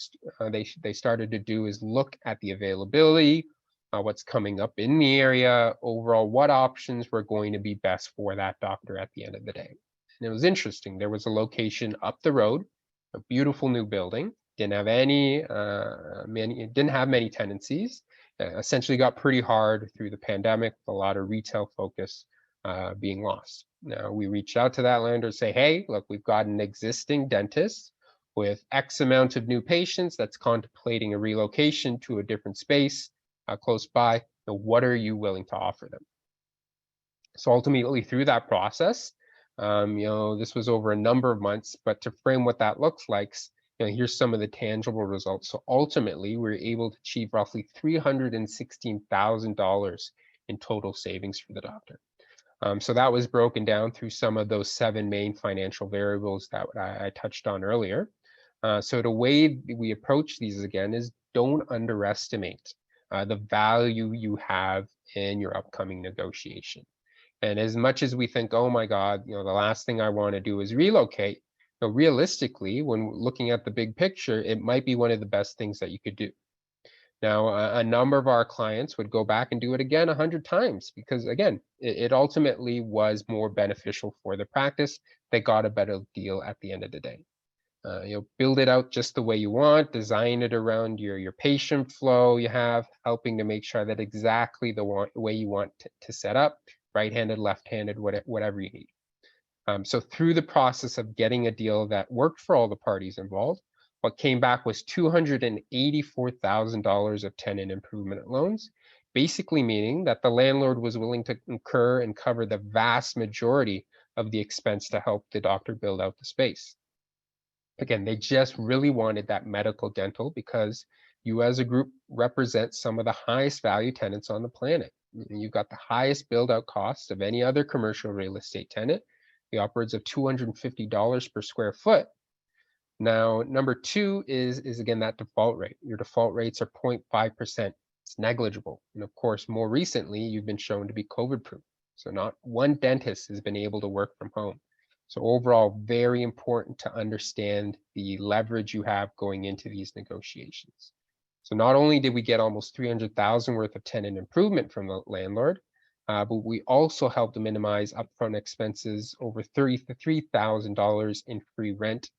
B: they started to do is look at the availability, what's coming up in the area, overall, what options were going to be best for that doctor at the end of the day. And it was interesting. There was a location up the road, a beautiful new building, didn't have many tenancies. Essentially got pretty hard through the pandemic, a lot of retail focus being lost. Now we reached out to that landlord and say, hey, look, we've got an existing dentist with X amount of new patients that's contemplating a relocation to a different space close by. Now, what are you willing to offer them? So ultimately through that process, this was over a number of months, but to frame what that looks like, here's some of the tangible results. So ultimately, we were able to achieve roughly $316,000 in total savings for the doctor. So that was broken down through some of those 7 main financial variables that I touched on earlier. So the way we approach these again is don't underestimate the value you have in your upcoming negotiation. And as much as we think, oh my God, the last thing I want to do is relocate, realistically, when looking at the big picture, it might be one of the best things that you could do. Now, a number of our clients would go back and do it again 100 times because, again, it ultimately was more beneficial for the practice. They got a better deal at the end of the day. Build it out just the way you want, design it around your patient flow you have, helping to make sure that exactly the way you want to set up, right-handed, left-handed, whatever you need. So through the process of getting a deal that worked for all the parties involved, what came back was $284,000 of tenant improvement loans, basically meaning that the landlord was willing to incur and cover the vast majority of the expense to help the doctor build out the space. Again, they just really wanted that medical dental because you as a group represent some of the highest value tenants on the planet. You've got the highest build out costs of any other commercial real estate tenant, the upwards of $250 per square foot. Now, number two is again that default rate. Your default rates are 0.5%. It's negligible. And of course, more recently, you've been shown to be COVID proof. So not one dentist has been able to work from home. So overall, very important to understand the leverage you have going into these negotiations. So not only did we get almost 300,000 worth of tenant improvement from the landlord, but we also helped to minimize upfront expenses over $33,000 in free rent.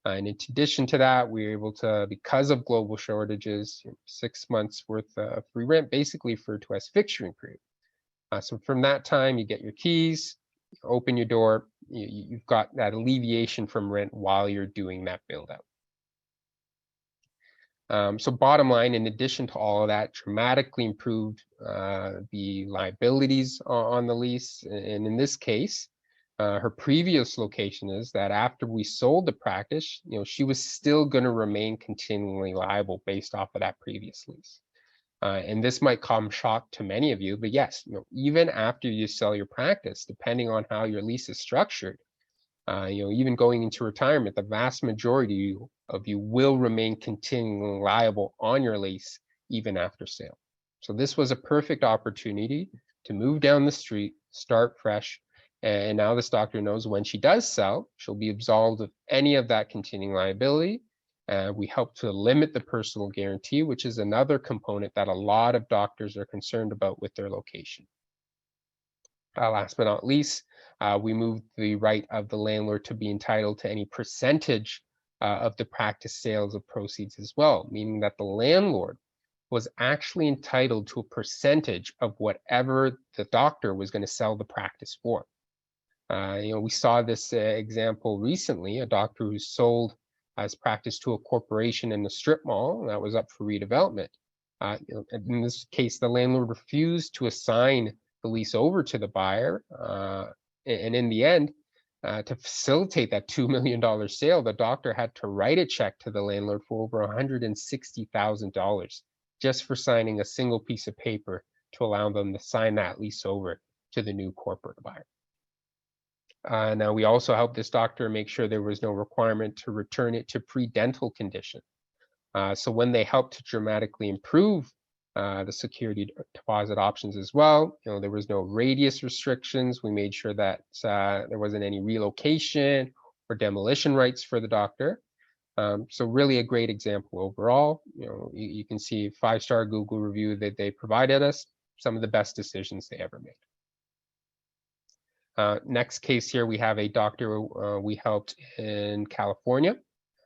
B: And in addition to that, we were able to, because of global shortages, 6 months worth of free rent, basically referred to as fixturing period. So from that time, you get your keys, open your door, you've got that alleviation from rent while you're doing that build out. So bottom line, in addition to all of that, dramatically improved the liabilities on the lease. And in this case, her previous location is that after we sold the practice, she was still going to remain continually liable based off of that previous lease. And this might come shock to many of you, but yes, even after you sell your practice, depending on how your lease is structured, even going into retirement, the vast majority of you will remain continually liable on your lease even after sale. So this was a perfect opportunity to move down the street, start fresh, and now this doctor knows when she does sell, she'll be absolved of any of that continuing liability. We help to limit the personal guarantee, which is another component that a lot of doctors are concerned about with their location. Last but not least, we moved the right of the landlord to be entitled to any percentage of the practice sales of proceeds as well, meaning that the landlord was actually entitled to a percentage of whatever the doctor was going to sell the practice for. We saw this example recently, a doctor who sold his practice to a corporation in the strip mall that was up for redevelopment. In this case, the landlord refused to assign the lease over to the buyer. And in the end, to facilitate that $2 million sale, the doctor had to write a check to the landlord for over $160,000 just for signing a single piece of paper to allow them to sign that lease over to the new corporate buyer. Now, we also helped this doctor make sure there was no requirement to return it to pre-dental condition. So when they helped to dramatically improve the security deposit options as well, there was no radius restrictions. We made sure that there wasn't any relocation or demolition rights for the doctor. So really a great example overall. You can see 5-star Google review that they provided us, some of the best decisions they ever made. Next case here, we have a doctor we helped in California.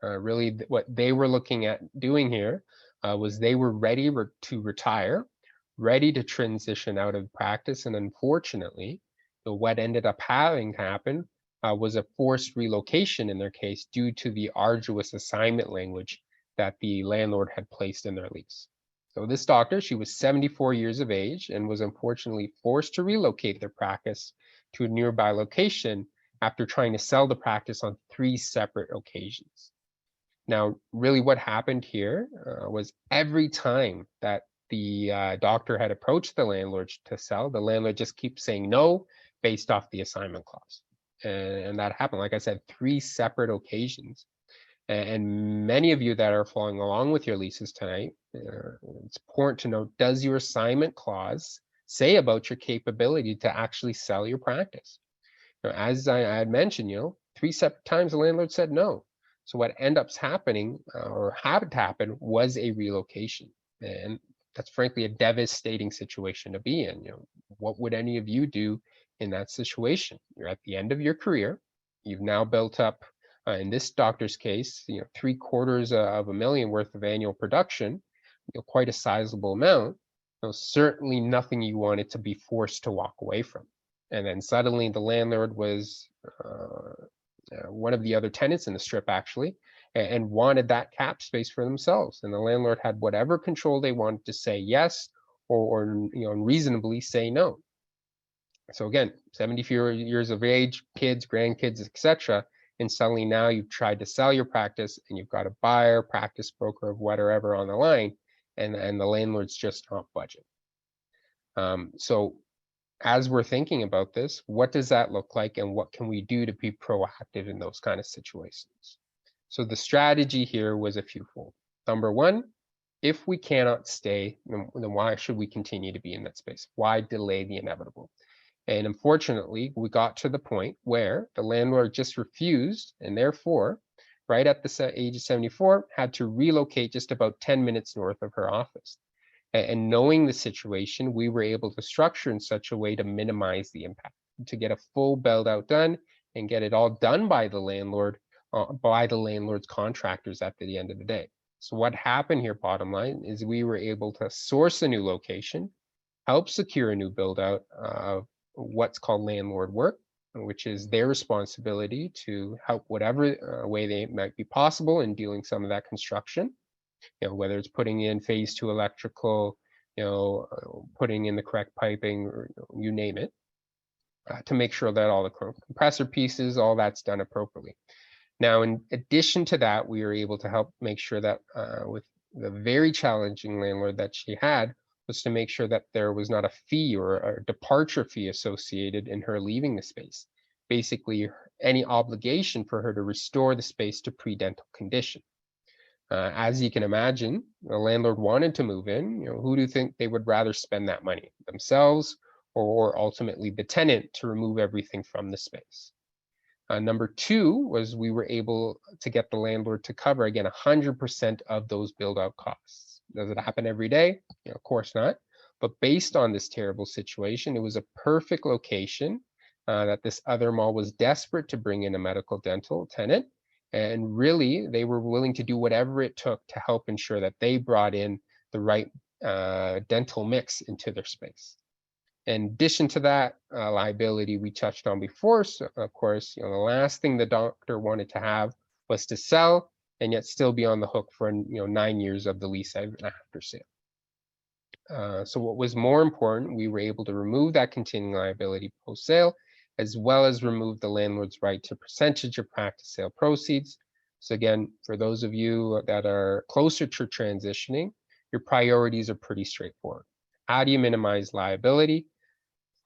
B: Really what they were looking at doing here was they were ready to retire, ready to transition out of practice. And unfortunately, what ended up having happen was a forced relocation in their case due to the arduous assignment language that the landlord had placed in their lease. So this doctor, she was 74 years of age and was unfortunately forced to relocate their practice to a nearby location after trying to sell the practice on 3 separate occasions. Now, really what happened here was every time that the doctor had approached the landlord to sell, the landlord just keeps saying no based off the assignment clause. And that happened, like I said, 3 separate occasions. And many of you that are following along with your leases tonight, it's important to know, does your assignment clause say about your capability to actually sell your practice? As I had mentioned, 3 separate times the landlord said no. So what ended up happening or had to happen was a relocation. And that's frankly a devastating situation to be in. What would any of you do in that situation? You're at the end of your career. You've now built up, in this doctor's case, $750,000 worth of annual production, quite a sizable amount. Certainly nothing you wanted to be forced to walk away from. And then suddenly the landlord was one of the other tenants in the strip actually, and wanted that cap space for themselves. And the landlord had whatever control they wanted to say yes or reasonably say no. So again, 74 years of age, kids, grandkids, etc. and suddenly now you've tried to sell your practice and you've got a buyer, practice broker, of whatever on the line, and the landlord's just not budging. So as we're thinking about this, what does that look like and what can we do to be proactive in those kind of situations? So the strategy here was a fewfold. Number one, if we cannot stay, then why should we continue to be in that space? Why delay the inevitable? And unfortunately, we got to the point where the landlord just refused, and therefore, right at the age of 74, had to relocate just about 10 minutes north of her office. And knowing the situation, we were able to structure in such a way to minimize the impact, to get a full build out done and get it all done by the landlord's contractors at the end of the day. So what happened here, bottom line, is we were able to source a new location, help secure a new build out of what's called landlord work, which is their responsibility to help whatever way they might be possible in doing some of that construction. Whether it's putting in phase 2 electrical, putting in the correct piping, or you name it, to make sure that all the compressor pieces, all that's done appropriately. Now, in addition to that, we were able to help make sure that with the very challenging landlord that she had, was to make sure that there was not a fee or a departure fee associated in her leaving the space. Basically, any obligation for her to restore the space to pre-dental condition. As you can imagine, the landlord wanted to move in. Who do you think they would rather spend that money? Themselves or ultimately the tenant to remove everything from the space? Number two was we were able to get the landlord to cover, again, 100% of those build-out costs. Does it happen every day? Of course not. But based on this terrible situation, it was a perfect location that this other mall was desperate to bring in a medical dental tenant. And really, they were willing to do whatever it took to help ensure that they brought in the right dental mix into their space. In addition to that, liability we touched on before, so of course, the last thing the doctor wanted to have was to sell and yet still be on the hook for 9 years of the lease after sale. So what was more important, we were able to remove that continuing liability post-sale, as well as remove the landlord's right to percentage of practice sale proceeds. So again, for those of you that are closer to transitioning, your priorities are pretty straightforward. How do you minimize liability?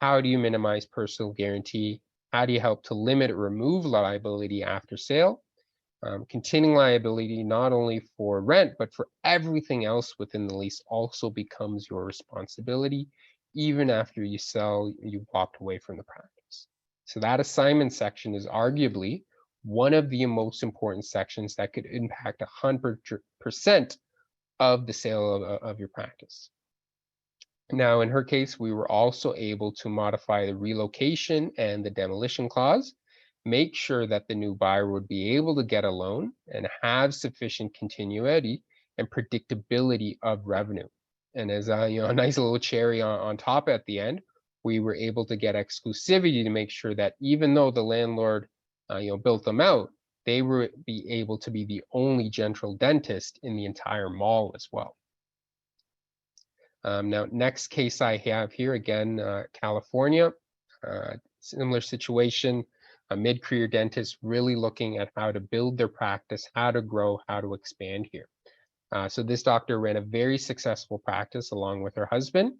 B: How do you minimize personal guarantee? How do you help to limit or remove liability after sale? Continuing liability, not only for rent, but for everything else within the lease also becomes your responsibility, even after you sell, you walked away from the practice. So that assignment section is arguably one of the most important sections that could impact 100% of the sale of your practice. Now, in her case, we were also able to modify the relocation and the demolition clause, make sure that the new buyer would be able to get a loan and have sufficient continuity and predictability of revenue. And as a nice little cherry on top at the end, we were able to get exclusivity to make sure that even though the landlord built them out, they were able to be the only general dentist in the entire mall as well. Now, next case I have here, again, California, similar situation, a mid-career dentist really looking at how to build their practice, how to grow, how to expand here. So this doctor ran a very successful practice along with her husband,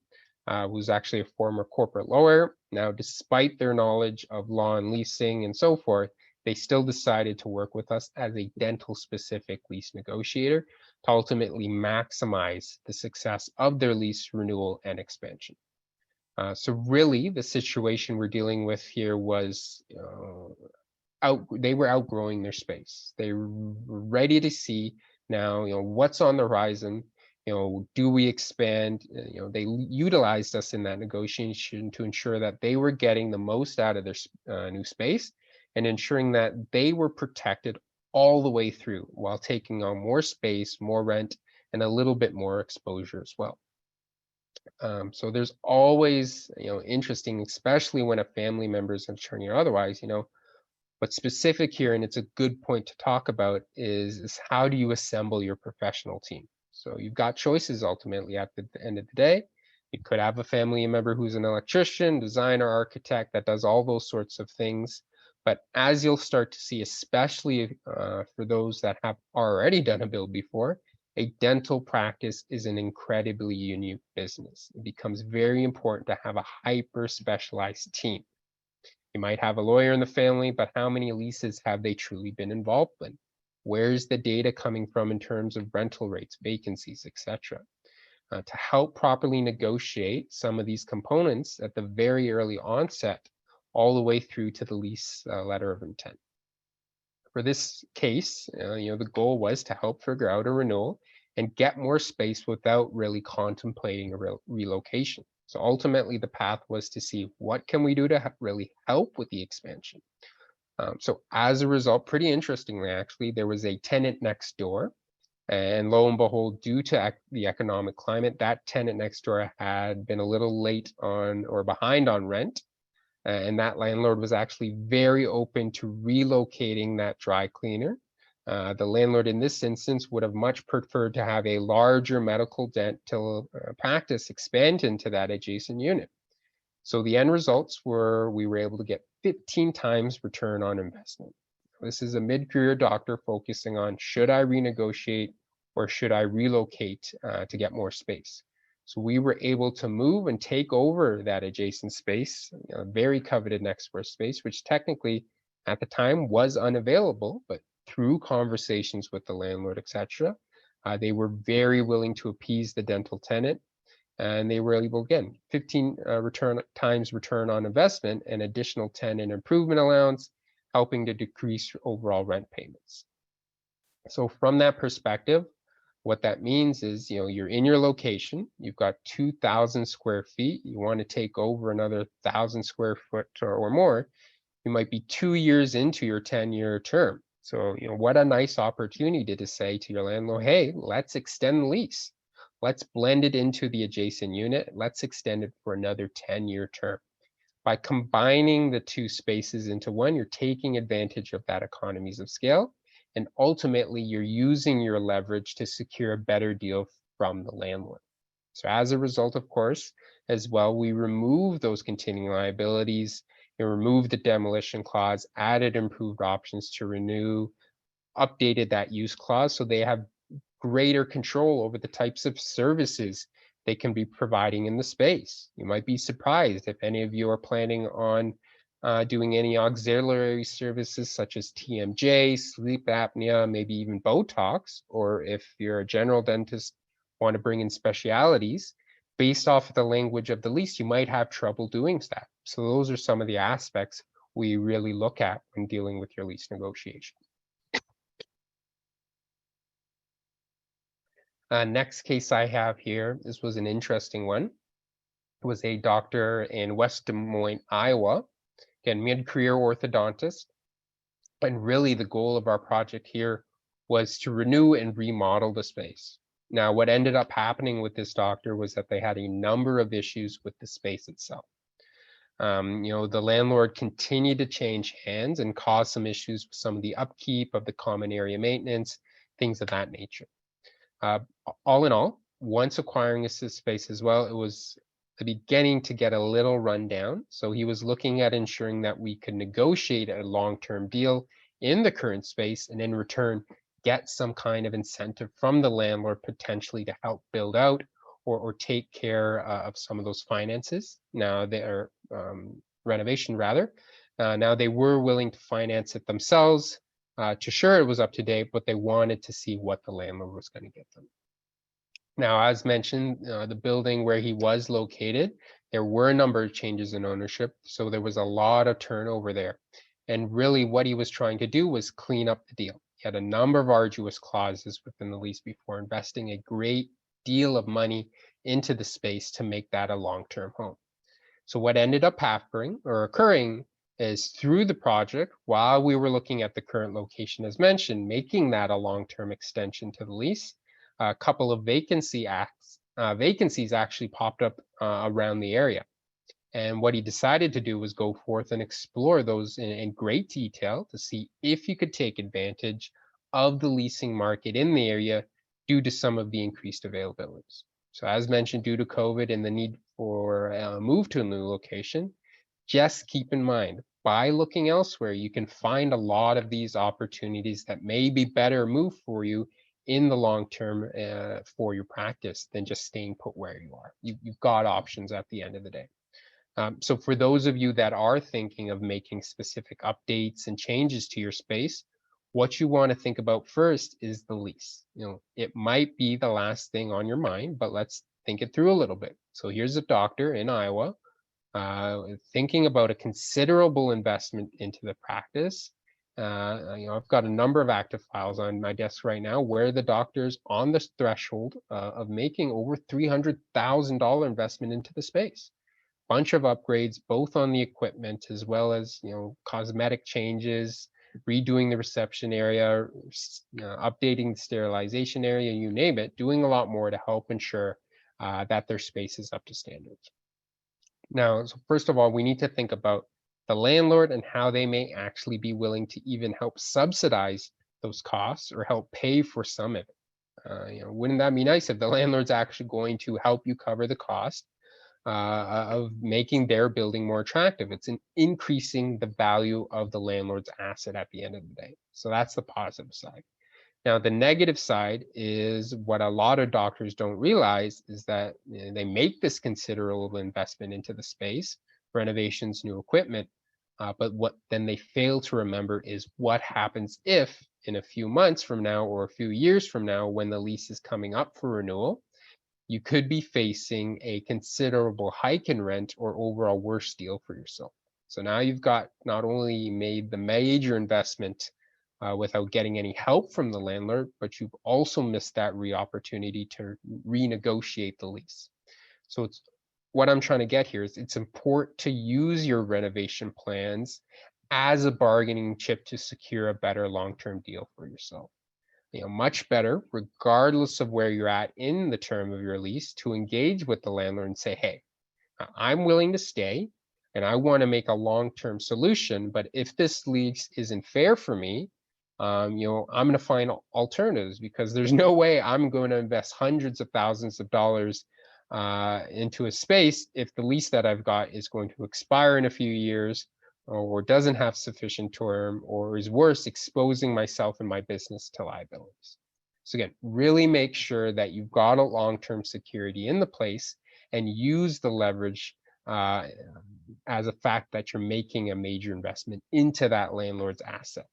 B: who's actually a former corporate lawyer. Now, despite their knowledge of law and leasing and so forth, they still decided to work with us as a dental-specific lease negotiator to ultimately maximize the success of their lease renewal and expansion. So really, the situation we're dealing with here was they were outgrowing their space. They were ready to see now, what's on the horizon. Do we expand? They utilized us in that negotiation to ensure that they were getting the most out of their new space and ensuring that they were protected all the way through while taking on more space, more rent, and a little bit more exposure as well. So there's always, interesting, especially when a family member is an attorney or otherwise, what's specific here, and it's a good point to talk about, is how do you assemble your professional team? So you've got choices ultimately at the end of the day. You could have a family member who's an electrician, designer, architect that does all those sorts of things. But as you'll start to see, especially for those that have already done a build before, a dental practice is an incredibly unique business. It becomes very important to have a hyper specialized team. You might have a lawyer in the family, but how many leases have they truly been involved in? Where's the data coming from in terms of rental rates, vacancies, etc.? To help properly negotiate some of these components at the very early onset, all the way through to the lease letter of intent. For this case, the goal was to help figure out a renewal and get more space without really contemplating a relocation. So ultimately, the path was to see what can we do to really help with the expansion. So as a result, pretty interestingly, actually, there was a tenant next door. And lo and behold, due to the economic climate, that tenant next door had been a little late on or behind on rent. And that landlord was actually very open to relocating that dry cleaner. The landlord in this instance would have much preferred to have a larger medical dental practice expand into that adjacent unit. So the end results were we were able to get 15 times return on investment. This is a mid-career doctor focusing on, should I renegotiate or should I relocate to get more space? So we were able to move and take over that adjacent space, very coveted next door space, which technically at the time was unavailable, but through conversations with the landlord, etc., they were very willing to appease the dental tenant. And they were able, again, 15 times return on investment and additional 10 in improvement allowance, helping to decrease overall rent payments. So from that perspective, what that means is, you're in your location, you've got 2,000 square feet, you want to take over another 1,000 square foot or more, you might be 2 years into your 10-year term. So, what a nice opportunity to say to your landlord, hey, let's extend the lease. Let's blend it into the adjacent unit. Let's extend it for another 10-year term. By combining the two spaces into one, you're taking advantage of that economies of scale. And ultimately, you're using your leverage to secure a better deal from the landlord. So as a result, of course, as well, we remove those continuing liabilities, remove the demolition clause, added improved options to renew, updated that use clause so they have greater control over the types of services they can be providing in the space. You might be surprised if any of you are planning on doing any auxiliary services such as TMJ, sleep apnea, maybe even Botox, or if you're a general dentist, want to bring in specialities. Based off of the language of the lease, you might have trouble doing that. So those are some of the aspects we really look at when dealing with your lease negotiation. Next case I have here, this was an interesting one. It was a doctor in West Des Moines, Iowa, again, mid-career orthodontist. And really the goal of our project here was to renew and remodel the space. Now, what ended up happening with this doctor was that they had a number of issues with the space itself. The landlord continued to change hands and cause some issues with some of the upkeep of the common area maintenance, things of that nature. All in all, once acquiring this space as well, it was beginning to get a little rundown. So he was looking at ensuring that we could negotiate a long-term deal in the current space and in return get some kind of incentive from the landlord potentially to help build out or take care of some of those finances. Now their renovation rather. Now they were willing to finance it themselves to sure it was up to date, but they wanted to see what the landlord was going to get them. Now, as mentioned, the building where he was located, there were a number of changes in ownership, so there was a lot of turnover there. And really what he was trying to do was clean up the deal. He had a number of arduous clauses within the lease before investing a great deal of money into the space to make that a long-term home. So what ended up occurring is through the project, while we were looking at the current location as mentioned, making that a long-term extension to the lease, a couple of vacancies actually popped up around the area. And what he decided to do was go forth and explore those in great detail to see if he could take advantage of the leasing market in the area due to some of the increased availabilities. So as mentioned, due to COVID and the need for a move to a new location, just keep in mind, by looking elsewhere, you can find a lot of these opportunities that may be better move for you in the long term for your practice than just staying put where you are. You've got options at the end of the day. So for those of you that are thinking of making specific updates and changes to your space, what you want to think about first is the lease. It might be the last thing on your mind, but let's think it through a little bit. So here's a doctor in Iowa thinking about a considerable investment into the practice. I've got a number of active files on my desk right now where the doctor's on the threshold of making over $300,000 investment into the space. Bunch of upgrades, both on the equipment as well as cosmetic changes, redoing the reception area, updating the sterilization area, you name it, doing a lot more to help ensure that their space is up to standards. Now, so first of all, we need to think about the landlord and how they may actually be willing to even help subsidize those costs or help pay for some of it. Wouldn't that be nice if the landlord's actually going to help you cover the cost of making their building more attractive? It's increasing the value of the landlord's asset at the end of the day. So that's the positive side. Now, the negative side is what a lot of doctors don't realize is that they make this considerable investment into the space, renovations, new equipment, but what then they fail to remember is what happens if in a few months from now or a few years from now, when the lease is coming up for renewal, you could be facing a considerable hike in rent or overall worse deal for yourself. So now you've got not only made the major investment without getting any help from the landlord, but you've also missed that opportunity to renegotiate the lease. So it's what I'm trying to get here is it's important to use your renovation plans as a bargaining chip to secure a better long-term deal for yourself. Much better, regardless of where you're at in the term of your lease, to engage with the landlord and say, hey, I'm willing to stay and I want to make a long-term solution, but if this lease isn't fair for me, I'm going to find alternatives, because there's no way I'm going to invest hundreds of thousands of dollars into a space if the lease that I've got is going to expire in a few years or doesn't have sufficient term, or is worse, exposing myself and my business to liabilities. So again, really make sure that you've got a long-term security in the place and use the leverage as a fact that you're making a major investment into that landlord's asset.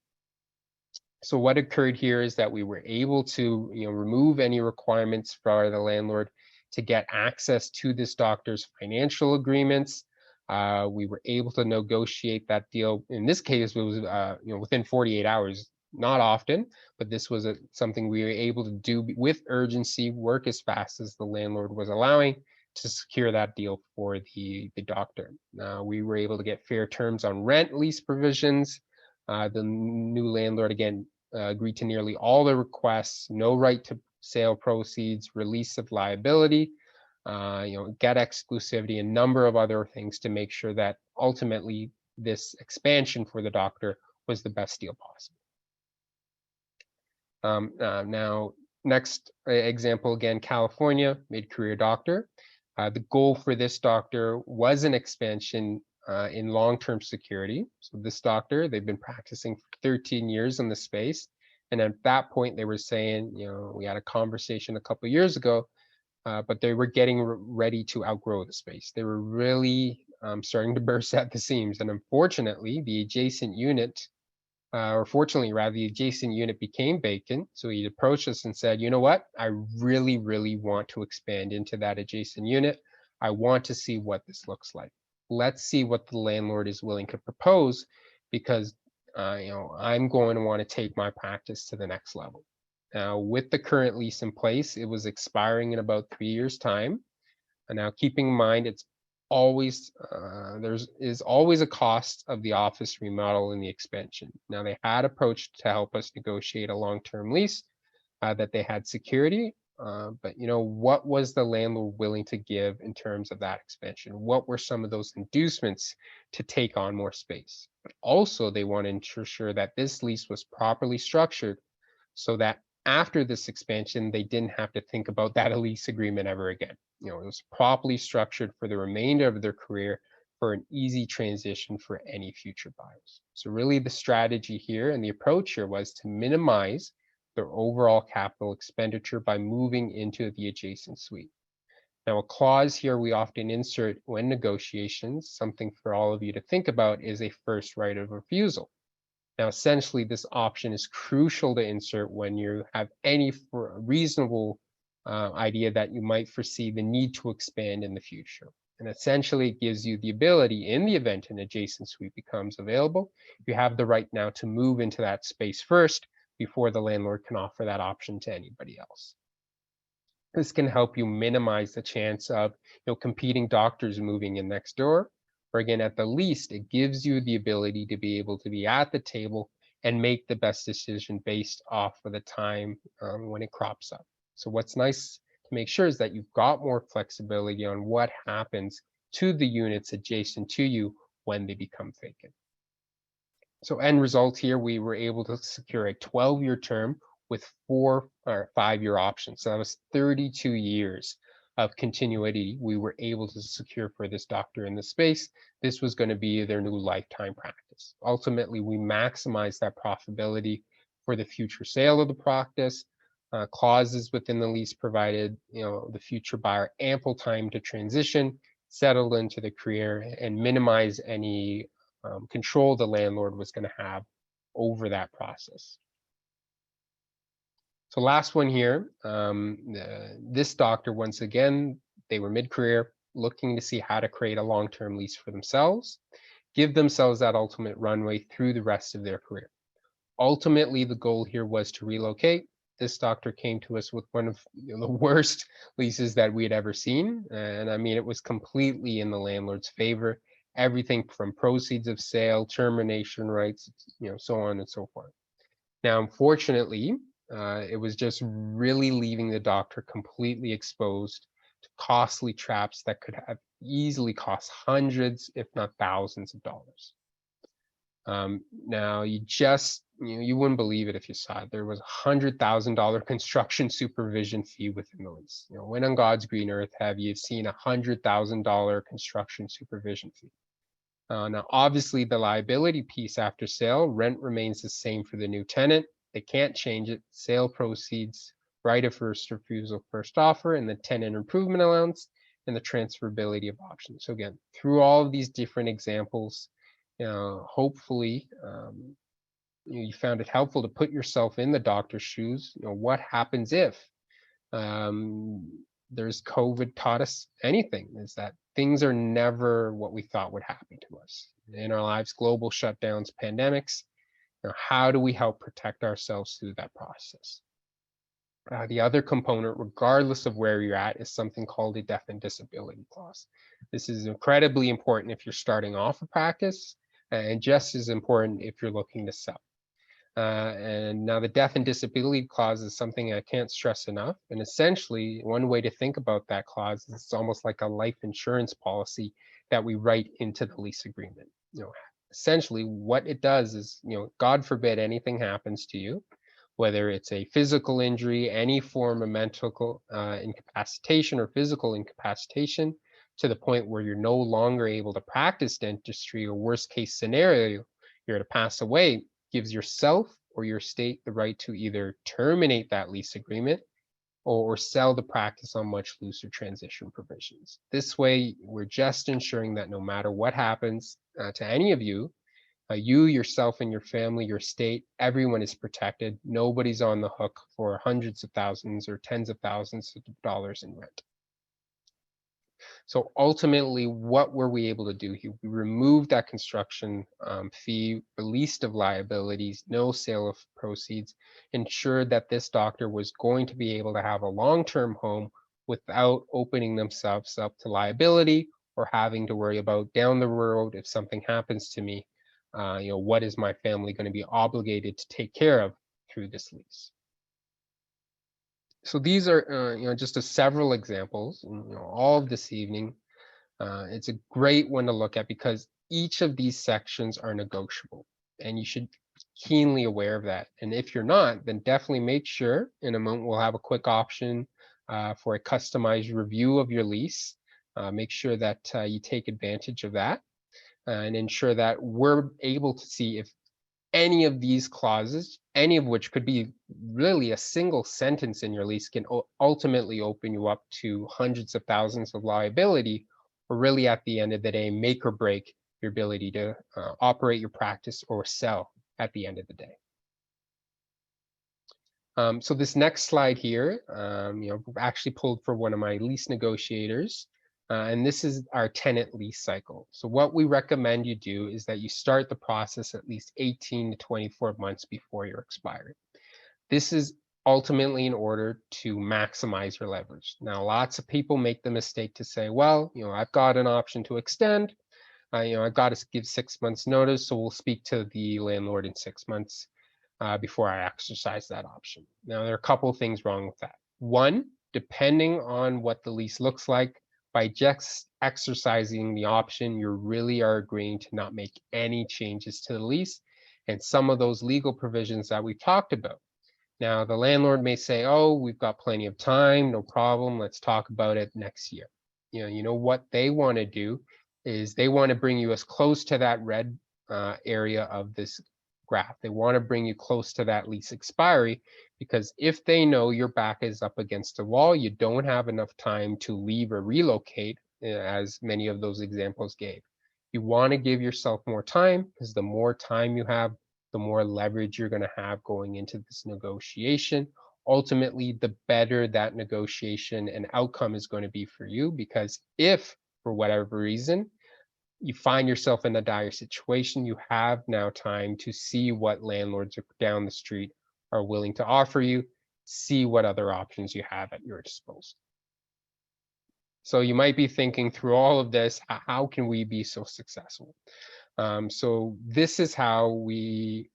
B: So what occurred here is that we were able to remove any requirements for the landlord to get access to this doctor's financial agreements. We were able to negotiate that deal. In this case, it was within 48 hours. Not often, but this was something we were able to do with urgency, work as fast as the landlord was allowing to secure that deal for the doctor. We were able to get fair terms on rent lease provisions. The new landlord, again, agreed to nearly all the requests: no right to sale proceeds, release of liability, get exclusivity, a number of other things to make sure that ultimately this expansion for the doctor was the best deal possible. Now, next example, again, California, MidCareer Doctor. The goal for this doctor was an expansion in long-term security. So this doctor, they've been practicing for 13 years in the space. And at that point, they were saying, we had a conversation a couple of years ago, but they were getting ready to outgrow the space. They were really starting to burst at the seams. And unfortunately, the adjacent unit, or fortunately rather, the adjacent unit became vacant. So he approached us and said, you know what, I really, really want to expand into that adjacent unit. I want to see what this looks like. Let's see what the landlord is willing to propose, because I'm going to want to take my practice to the next level. Now, with the current lease in place, it was expiring in about 3 years' time. And now, keeping in mind, it's always is always a cost of the office remodel and the expansion. Now, they had approached to help us negotiate a long-term lease that they had security, but what was the landlord willing to give in terms of that expansion? What were some of those inducements to take on more space? But also, they wanted to ensure that this lease was properly structured so that after this expansion, they didn't have to think about that lease agreement ever again. It was properly structured for the remainder of their career for an easy transition for any future buyers. So really the strategy here and the approach here was to minimize their overall capital expenditure by moving into the adjacent suite. Now, a clause here we often insert when negotiations, something for all of you to think about, is a first right of refusal. Now, essentially, this option is crucial to insert when you have any reasonable idea that you might foresee the need to expand in the future. And essentially, it gives you the ability, in the event an adjacent suite becomes available, you have the right now to move into that space first before the landlord can offer that option to anybody else. This can help you minimize the chance of competing doctors moving in next door. Or again, at the least, it gives you the ability to be able to be at the table and make the best decision based off of the time when it crops up. So what's nice to make sure is that you've got more flexibility on what happens to the units adjacent to you when they become vacant. So end result here, we were able to secure a 12-year term with 4 or 5-year options. So that was 32 years of continuity we were able to secure for this doctor in the space. This was going to be their new lifetime practice. Ultimately, we maximized that profitability for the future sale of the practice. Clauses within the lease provided the future buyer ample time to transition, settle into the career, and minimize any control the landlord was going to have over that process. So last one here, this doctor, once again, they were mid-career, looking to see how to create a long-term lease for themselves, give themselves that ultimate runway through the rest of their career. Ultimately, the goal here was to relocate. This doctor came to us with one of the worst leases that we had ever seen. And I mean, it was completely in the landlord's favor. Everything from proceeds of sale, termination rights, so on and so forth. Now, unfortunately, it was just really leaving the doctor completely exposed to costly traps that could have easily cost hundreds, if not thousands of dollars. Now, you wouldn't believe it if you saw it. There was $100,000 construction supervision fee within the lease. When on God's green earth have you seen $100,000 construction supervision fee? Now, obviously, the liability piece after sale, rent remains the same for the new tenant. They can't change it. Sale proceeds, right of first refusal, first offer, and the tenant improvement allowance, and the transferability of options. So again, through all of these different examples, hopefully you found it helpful to put yourself in the doctor's shoes. What happens if there's COVID taught us anything, is that things are never what we thought would happen to us in our lives. Global shutdowns, pandemics. How do we help protect ourselves through that process? The other component, regardless of where you're at, is something called a death and disability clause. This is incredibly important if you're starting off a practice, and just as important if you're looking to sell. And now the death and disability clause is something I can't stress enough. And essentially, one way to think about that clause is it's almost like a life insurance policy that we write into the lease agreement. Essentially, what it does is, God forbid anything happens to you, whether it's a physical injury, any form of mental incapacitation or physical incapacitation, to the point where you're no longer able to practice dentistry, or worst case scenario, you're to pass away, gives yourself or your state the right to either terminate that lease agreement or sell the practice on much looser transition provisions. This way, we're just ensuring that no matter what happens to any of you, you, yourself, and your family, your state, everyone is protected. Nobody's on the hook for hundreds of thousands or tens of thousands of dollars in rent. So ultimately, what were we able to do here? We removed that construction fee, released of liabilities, no sale of proceeds, ensured that this doctor was going to be able to have a long-term home without opening themselves up to liability or having to worry about down the road, if something happens to me, what is my family going to be obligated to take care of through this lease? So these are, just several examples, all of this evening. It's a great one to look at because each of these sections are negotiable, and you should be keenly aware of that. And if you're not, then definitely make sure. In a moment, we'll have a quick option for a customized review of your lease Make sure that you take advantage of that and ensure that we're able to see if any of these clauses, any of which could be really a single sentence in your lease, can ultimately open you up to hundreds of thousands of liability, or really at the end of the day, make or break your ability to operate your practice or sell at the end of the day. So this next slide here, actually pulled for one of my lease negotiators, and this is our tenant lease cycle. So what we recommend you do is that you start the process at least 18 to 24 months before your expiry. This is ultimately in order to maximize your leverage. Now, lots of people make the mistake to say, well, I've got an option to extend. I've got to give 6 months notice, so we'll speak to the landlord in 6 months before I exercise that option. Now, there are a couple of things wrong with that. One, depending on what the lease looks like, by just exercising the option, you really are agreeing to not make any changes to the lease and some of those legal provisions that we've talked about. Now, the landlord may say, oh, we've got plenty of time, no problem, let's talk about it next year. What they want to do is they want to bring you as close to that red area of this graph. They want to bring you close to that lease expiry, because if they know your back is up against a wall, you don't have enough time to leave or relocate, as many of those examples gave. You want to give yourself more time, because the more time you have, the more leverage you're going to have going into this negotiation. Ultimately, the better that negotiation and outcome is going to be for you, because if for whatever reason you find yourself in a dire situation, you have now time to see what landlords down the street are willing to offer you, see what other options you have at your disposal. So you might be thinking through all of this, how can we be so successful? So this is how we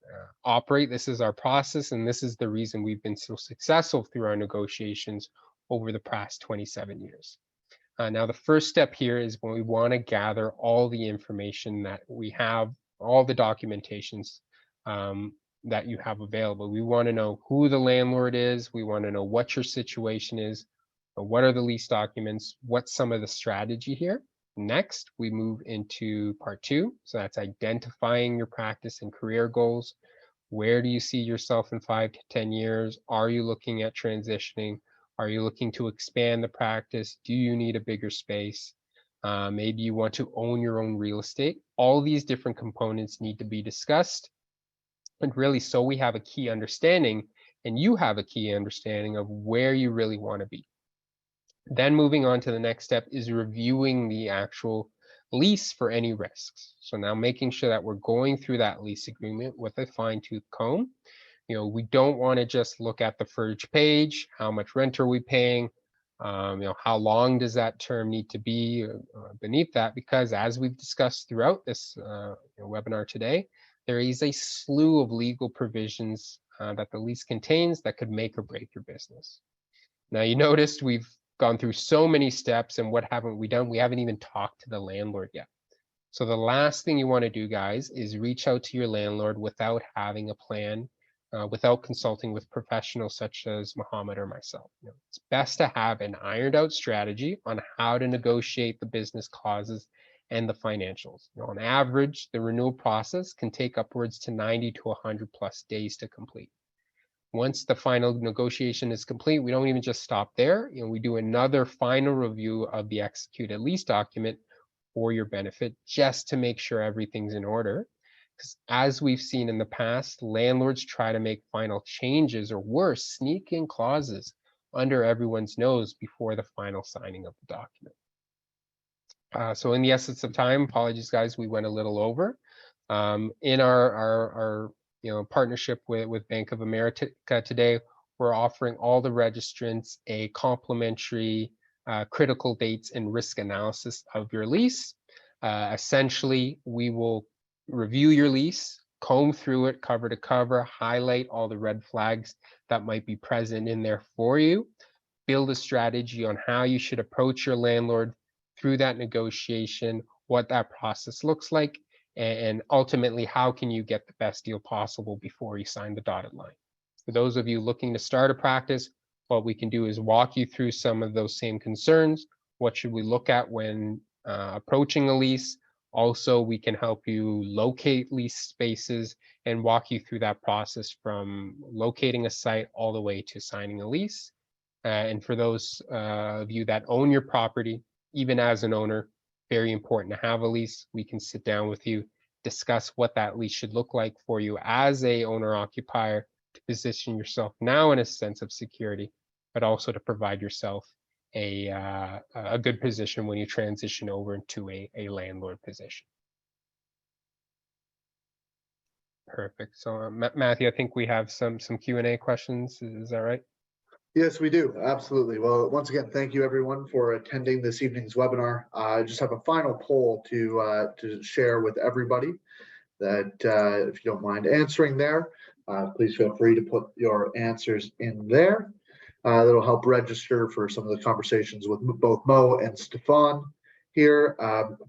B: operate. This is our process, and this is the reason we've been so successful through our negotiations over the past 27 years. Now, the first step here is when we want to gather all the information that we have, all the documentations that you have available. We want to know who the landlord is. We want to know what your situation is. What are the lease documents? What's some of the strategy here? Next, we move into part 2. So that's identifying your practice and career goals. Where do you see yourself in 5 to 10 years? Are you looking at transitioning? Are you looking to expand the practice? Do you need a bigger space? Maybe you want to own your own real estate. All these different components need to be discussed. And really, so we have a key understanding, and you have a key understanding of where you really want to be. Then moving on to the next step is reviewing the actual lease for any risks. So now making sure that we're going through that lease agreement with a fine-tooth comb. We don't want to just look at the first page. How much rent are we paying? How long does that term need to be beneath that? Because as we've discussed throughout this webinar today, there is a slew of legal provisions that the lease contains that could make or break your business. Now, you noticed we've gone through so many steps, and what haven't we done? We haven't even talked to the landlord yet. So the last thing you want to do, guys, is reach out to your landlord without having a plan, without consulting with professionals such as Mohammed or myself. It's best to have an ironed out strategy on how to negotiate the business clauses and the financials. On average, the renewal process can take upwards to 90 to 100 plus days to complete. Once the final negotiation is complete, we don't even just stop there. We do another final review of the executed lease document for your benefit, just to make sure everything's in order. Because as we've seen in the past, landlords try to make final changes, or worse, sneak in clauses under everyone's nose before the final signing of the document. So in the essence of time, apologies guys, we went a little over. In our partnership with Bank of America today, we're offering all the registrants a complimentary critical dates and risk analysis of your lease. Essentially, we will review your lease, comb through it cover to cover, highlight all the red flags that might be present in there for you, build a strategy on how you should approach your landlord through that negotiation, what that process looks like, and ultimately, how can you get the best deal possible before you sign the dotted line. For those of you looking to start a practice, what we can do is walk you through some of those same concerns, What should we look at when approaching a lease? Also, we can help you locate lease spaces and walk you through that process from locating a site all the way to signing a lease. And for those of you that own your property, even as an owner, very important to have a lease. We can sit down with you, discuss what that lease should look like for you as a owner occupier to position yourself now in a sense of security, but also to provide yourself a good position when you transition over into a landlord position. Perfect. So Matthew, I think we have some Q&A questions. Is that right?
C: Yes, we do. Absolutely. Well, once again, thank you everyone for attending this evening's webinar. I just have a final poll to share with everybody that if you don't mind answering there, please feel free to put your answers in there. That'll help register for some of the conversations with both Mo and Stefan here.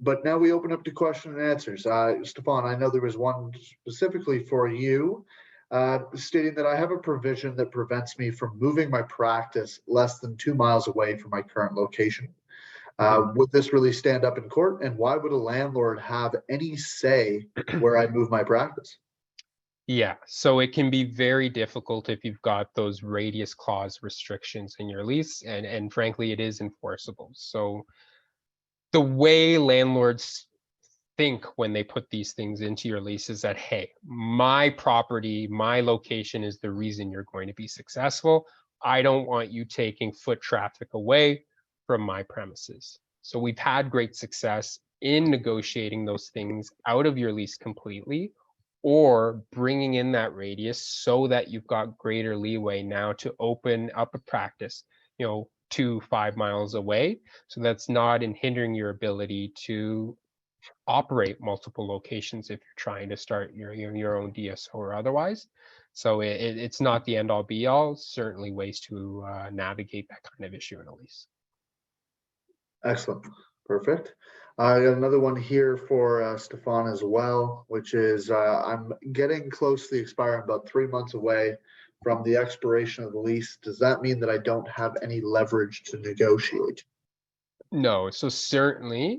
C: But now we open up to question and answers. Stefan, I know there was one specifically for you. Stating that I have a provision that prevents me from moving my practice less than 2 miles away from my current location. Would this really stand up in court? And why would a landlord have any say where I move my practice?
B: Yeah, so it can be very difficult if you've got those radius clause restrictions in your lease, and frankly, it is enforceable. So the way landlords think when they put these things into your lease is that, hey, my property, my location is the reason you're going to be successful. I don't want you taking foot traffic away from my premises. So we've had great success in negotiating those things out of your lease completely, or bringing in that radius so that you've got greater leeway now to open up a practice, 2 to 5 miles away. So that's not hindering your ability to operate multiple locations if you're trying to start your own DSO or otherwise. So it's not the end all be all, certainly ways to navigate that kind of issue in a lease.
C: Excellent. Perfect. I got another one here for Stefan as well, which is I'm getting close to the expiring, about 3 months away from the expiration of the lease. Does that mean that I don't have any leverage to negotiate?
B: No, so certainly,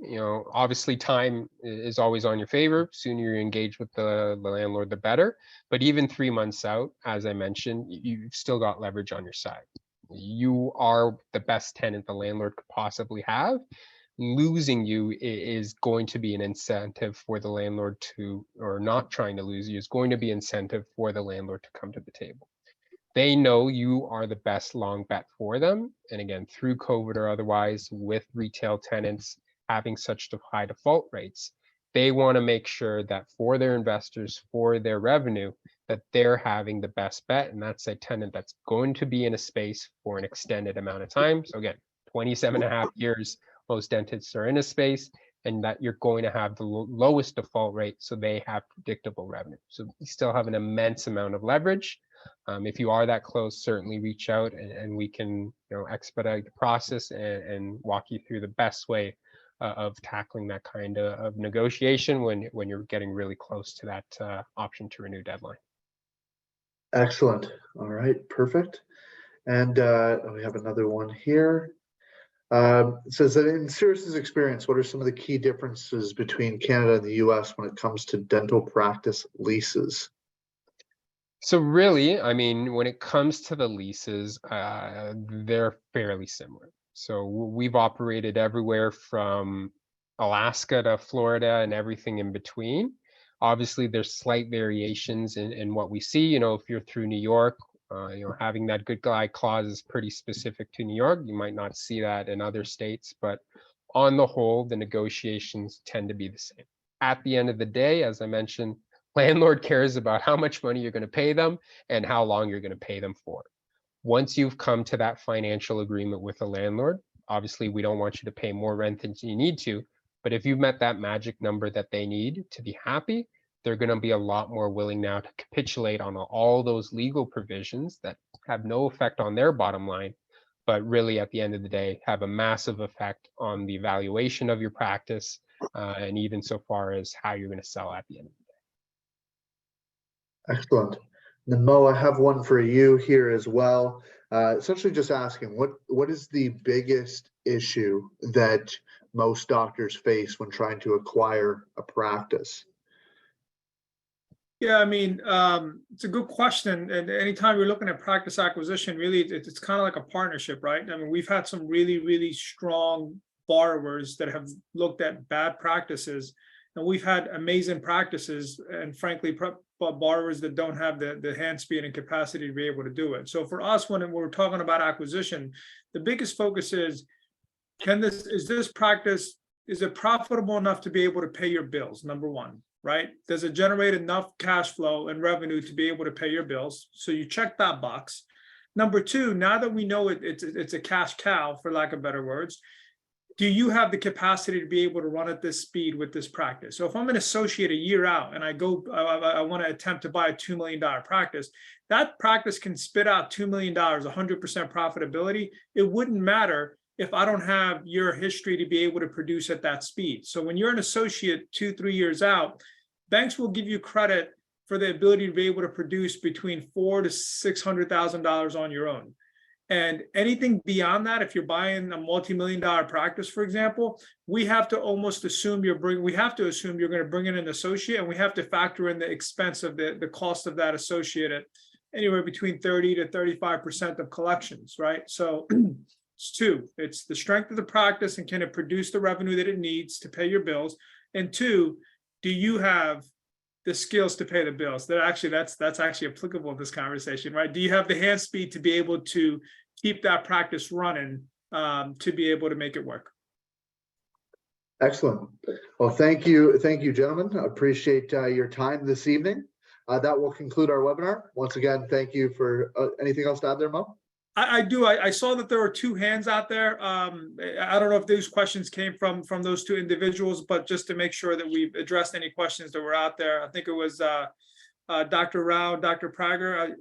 B: obviously time is always on your favor. Sooner you engage with the landlord, the better. But even 3 months out, as I mentioned, you've still got leverage on your side. You are the best tenant the landlord could possibly have. Losing you is going to be an incentive for the landlord to, or not trying to lose you is going to be incentive for the landlord to come to the table. They know you are the best long bet for them. And again, through COVID or otherwise, with retail tenants having such high default rates, they want to make sure that for their investors, for their revenue, that they're having the best bet. And that's a tenant that's going to be in a space for an extended amount of time. So again, 27.5 years, most dentists are in a space, and that you're going to have the lowest default rate. So they have predictable revenue. So you still have an immense amount of leverage. If you are that close, certainly reach out and we can expedite the process and walk you through the best way of tackling that kind of negotiation when you're getting really close to that option to renew deadline.
C: Excellent. All right, perfect. And we have another one here. It says that in Cirrus's experience, what are some of the key differences between Canada and the US when it comes to dental practice leases?
B: So really, I mean, when it comes to the leases, they're fairly similar. So we've operated everywhere from Alaska to Florida and everything in between. Obviously, there's slight variations in what we see. If you're through New York, having that good guy clause is pretty specific to New York. You might not see that in other states, but on the whole, the negotiations tend to be the same. At the end of the day, as I mentioned, landlord cares about how much money you're going to pay them and how long you're going to pay them for. Once you've come to that financial agreement with the landlord, obviously we don't want you to pay more rent than you need to, but if you've met that magic number that they need to be happy, they're going to be a lot more willing now to capitulate on all those legal provisions that have no effect on their bottom line, but really at the end of the day have a massive effect on the valuation of your practice and even so far as how you're going to sell at the end of the day.
C: Excellent. And then Mo, I have one for you here as well. Essentially just asking, what is the biggest issue that most doctors face when trying to acquire a practice?
A: Yeah, I mean, it's a good question. And anytime you're looking at practice acquisition, really, it's kind of like a partnership, right? I mean, we've had some really, really strong borrowers that have looked at bad practices, and we've had amazing practices, and frankly, borrowers that don't have the hand speed and capacity to be able to do it. So for us, when we're talking about acquisition, the biggest focus is, is this practice, is it profitable enough to be able to pay your bills? Number one, right? Does it generate enough cash flow and revenue to be able to pay your bills? So you check that box. Number two, now that we know it's a cash cow, for lack of better words, do you have the capacity to be able to run at this speed with this practice? So if I'm an associate a year out and I want to attempt to buy a $2 million practice, that practice can spit out $2 million, 100% profitability. It wouldn't matter if I don't have your history to be able to produce at that speed. So when you're an associate 2-3 years out, banks will give you credit for the ability to be able to produce between $400,000 to $600,000 on your own. And anything beyond that, if you're buying a multi-million-dollar practice, for example, we have to almost assume we have to assume you're going to bring in an associate, and we have to factor in the expense of the cost of that associate at anywhere between 30 to 35% of collections, right? So it's two, it's the strength of the practice and can it produce the revenue that it needs to pay your bills? And two, do you have the skills to pay the bills? That's actually applicable in this conversation, right? Do you have the hand speed to be able to keep that practice running, to be able to make it work?
C: Excellent. Well, thank you, gentlemen. I appreciate your time this evening. That will conclude our webinar. Once again, thank you for anything else to add there, Mo?
A: I do. I saw that there were 2 hands out there. I don't know if those questions came from those 2 individuals, but just to make sure that we've addressed any questions that were out there. I think it was Dr. Rao, Dr. Prager. I'm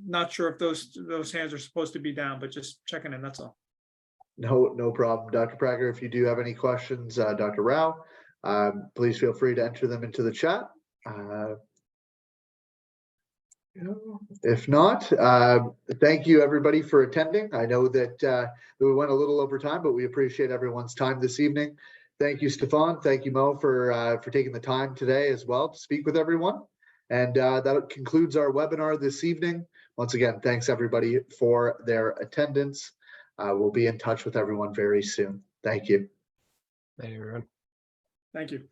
A: not sure if those hands are supposed to be down, but just checking in, that's all.
C: No problem. Dr. Prager, if you do have any questions, Dr. Rao, please feel free to enter them into the chat. If not, thank you everybody for attending. I know that we went a little over time, but we appreciate everyone's time this evening. Thank you, Stefan. Thank you, Mo, for taking the time today as well to speak with everyone. And that concludes our webinar this evening. Once again, thanks everybody for their attendance. We'll be in touch with everyone very soon. Thank you.
B: Hey, everyone.
A: Thank you.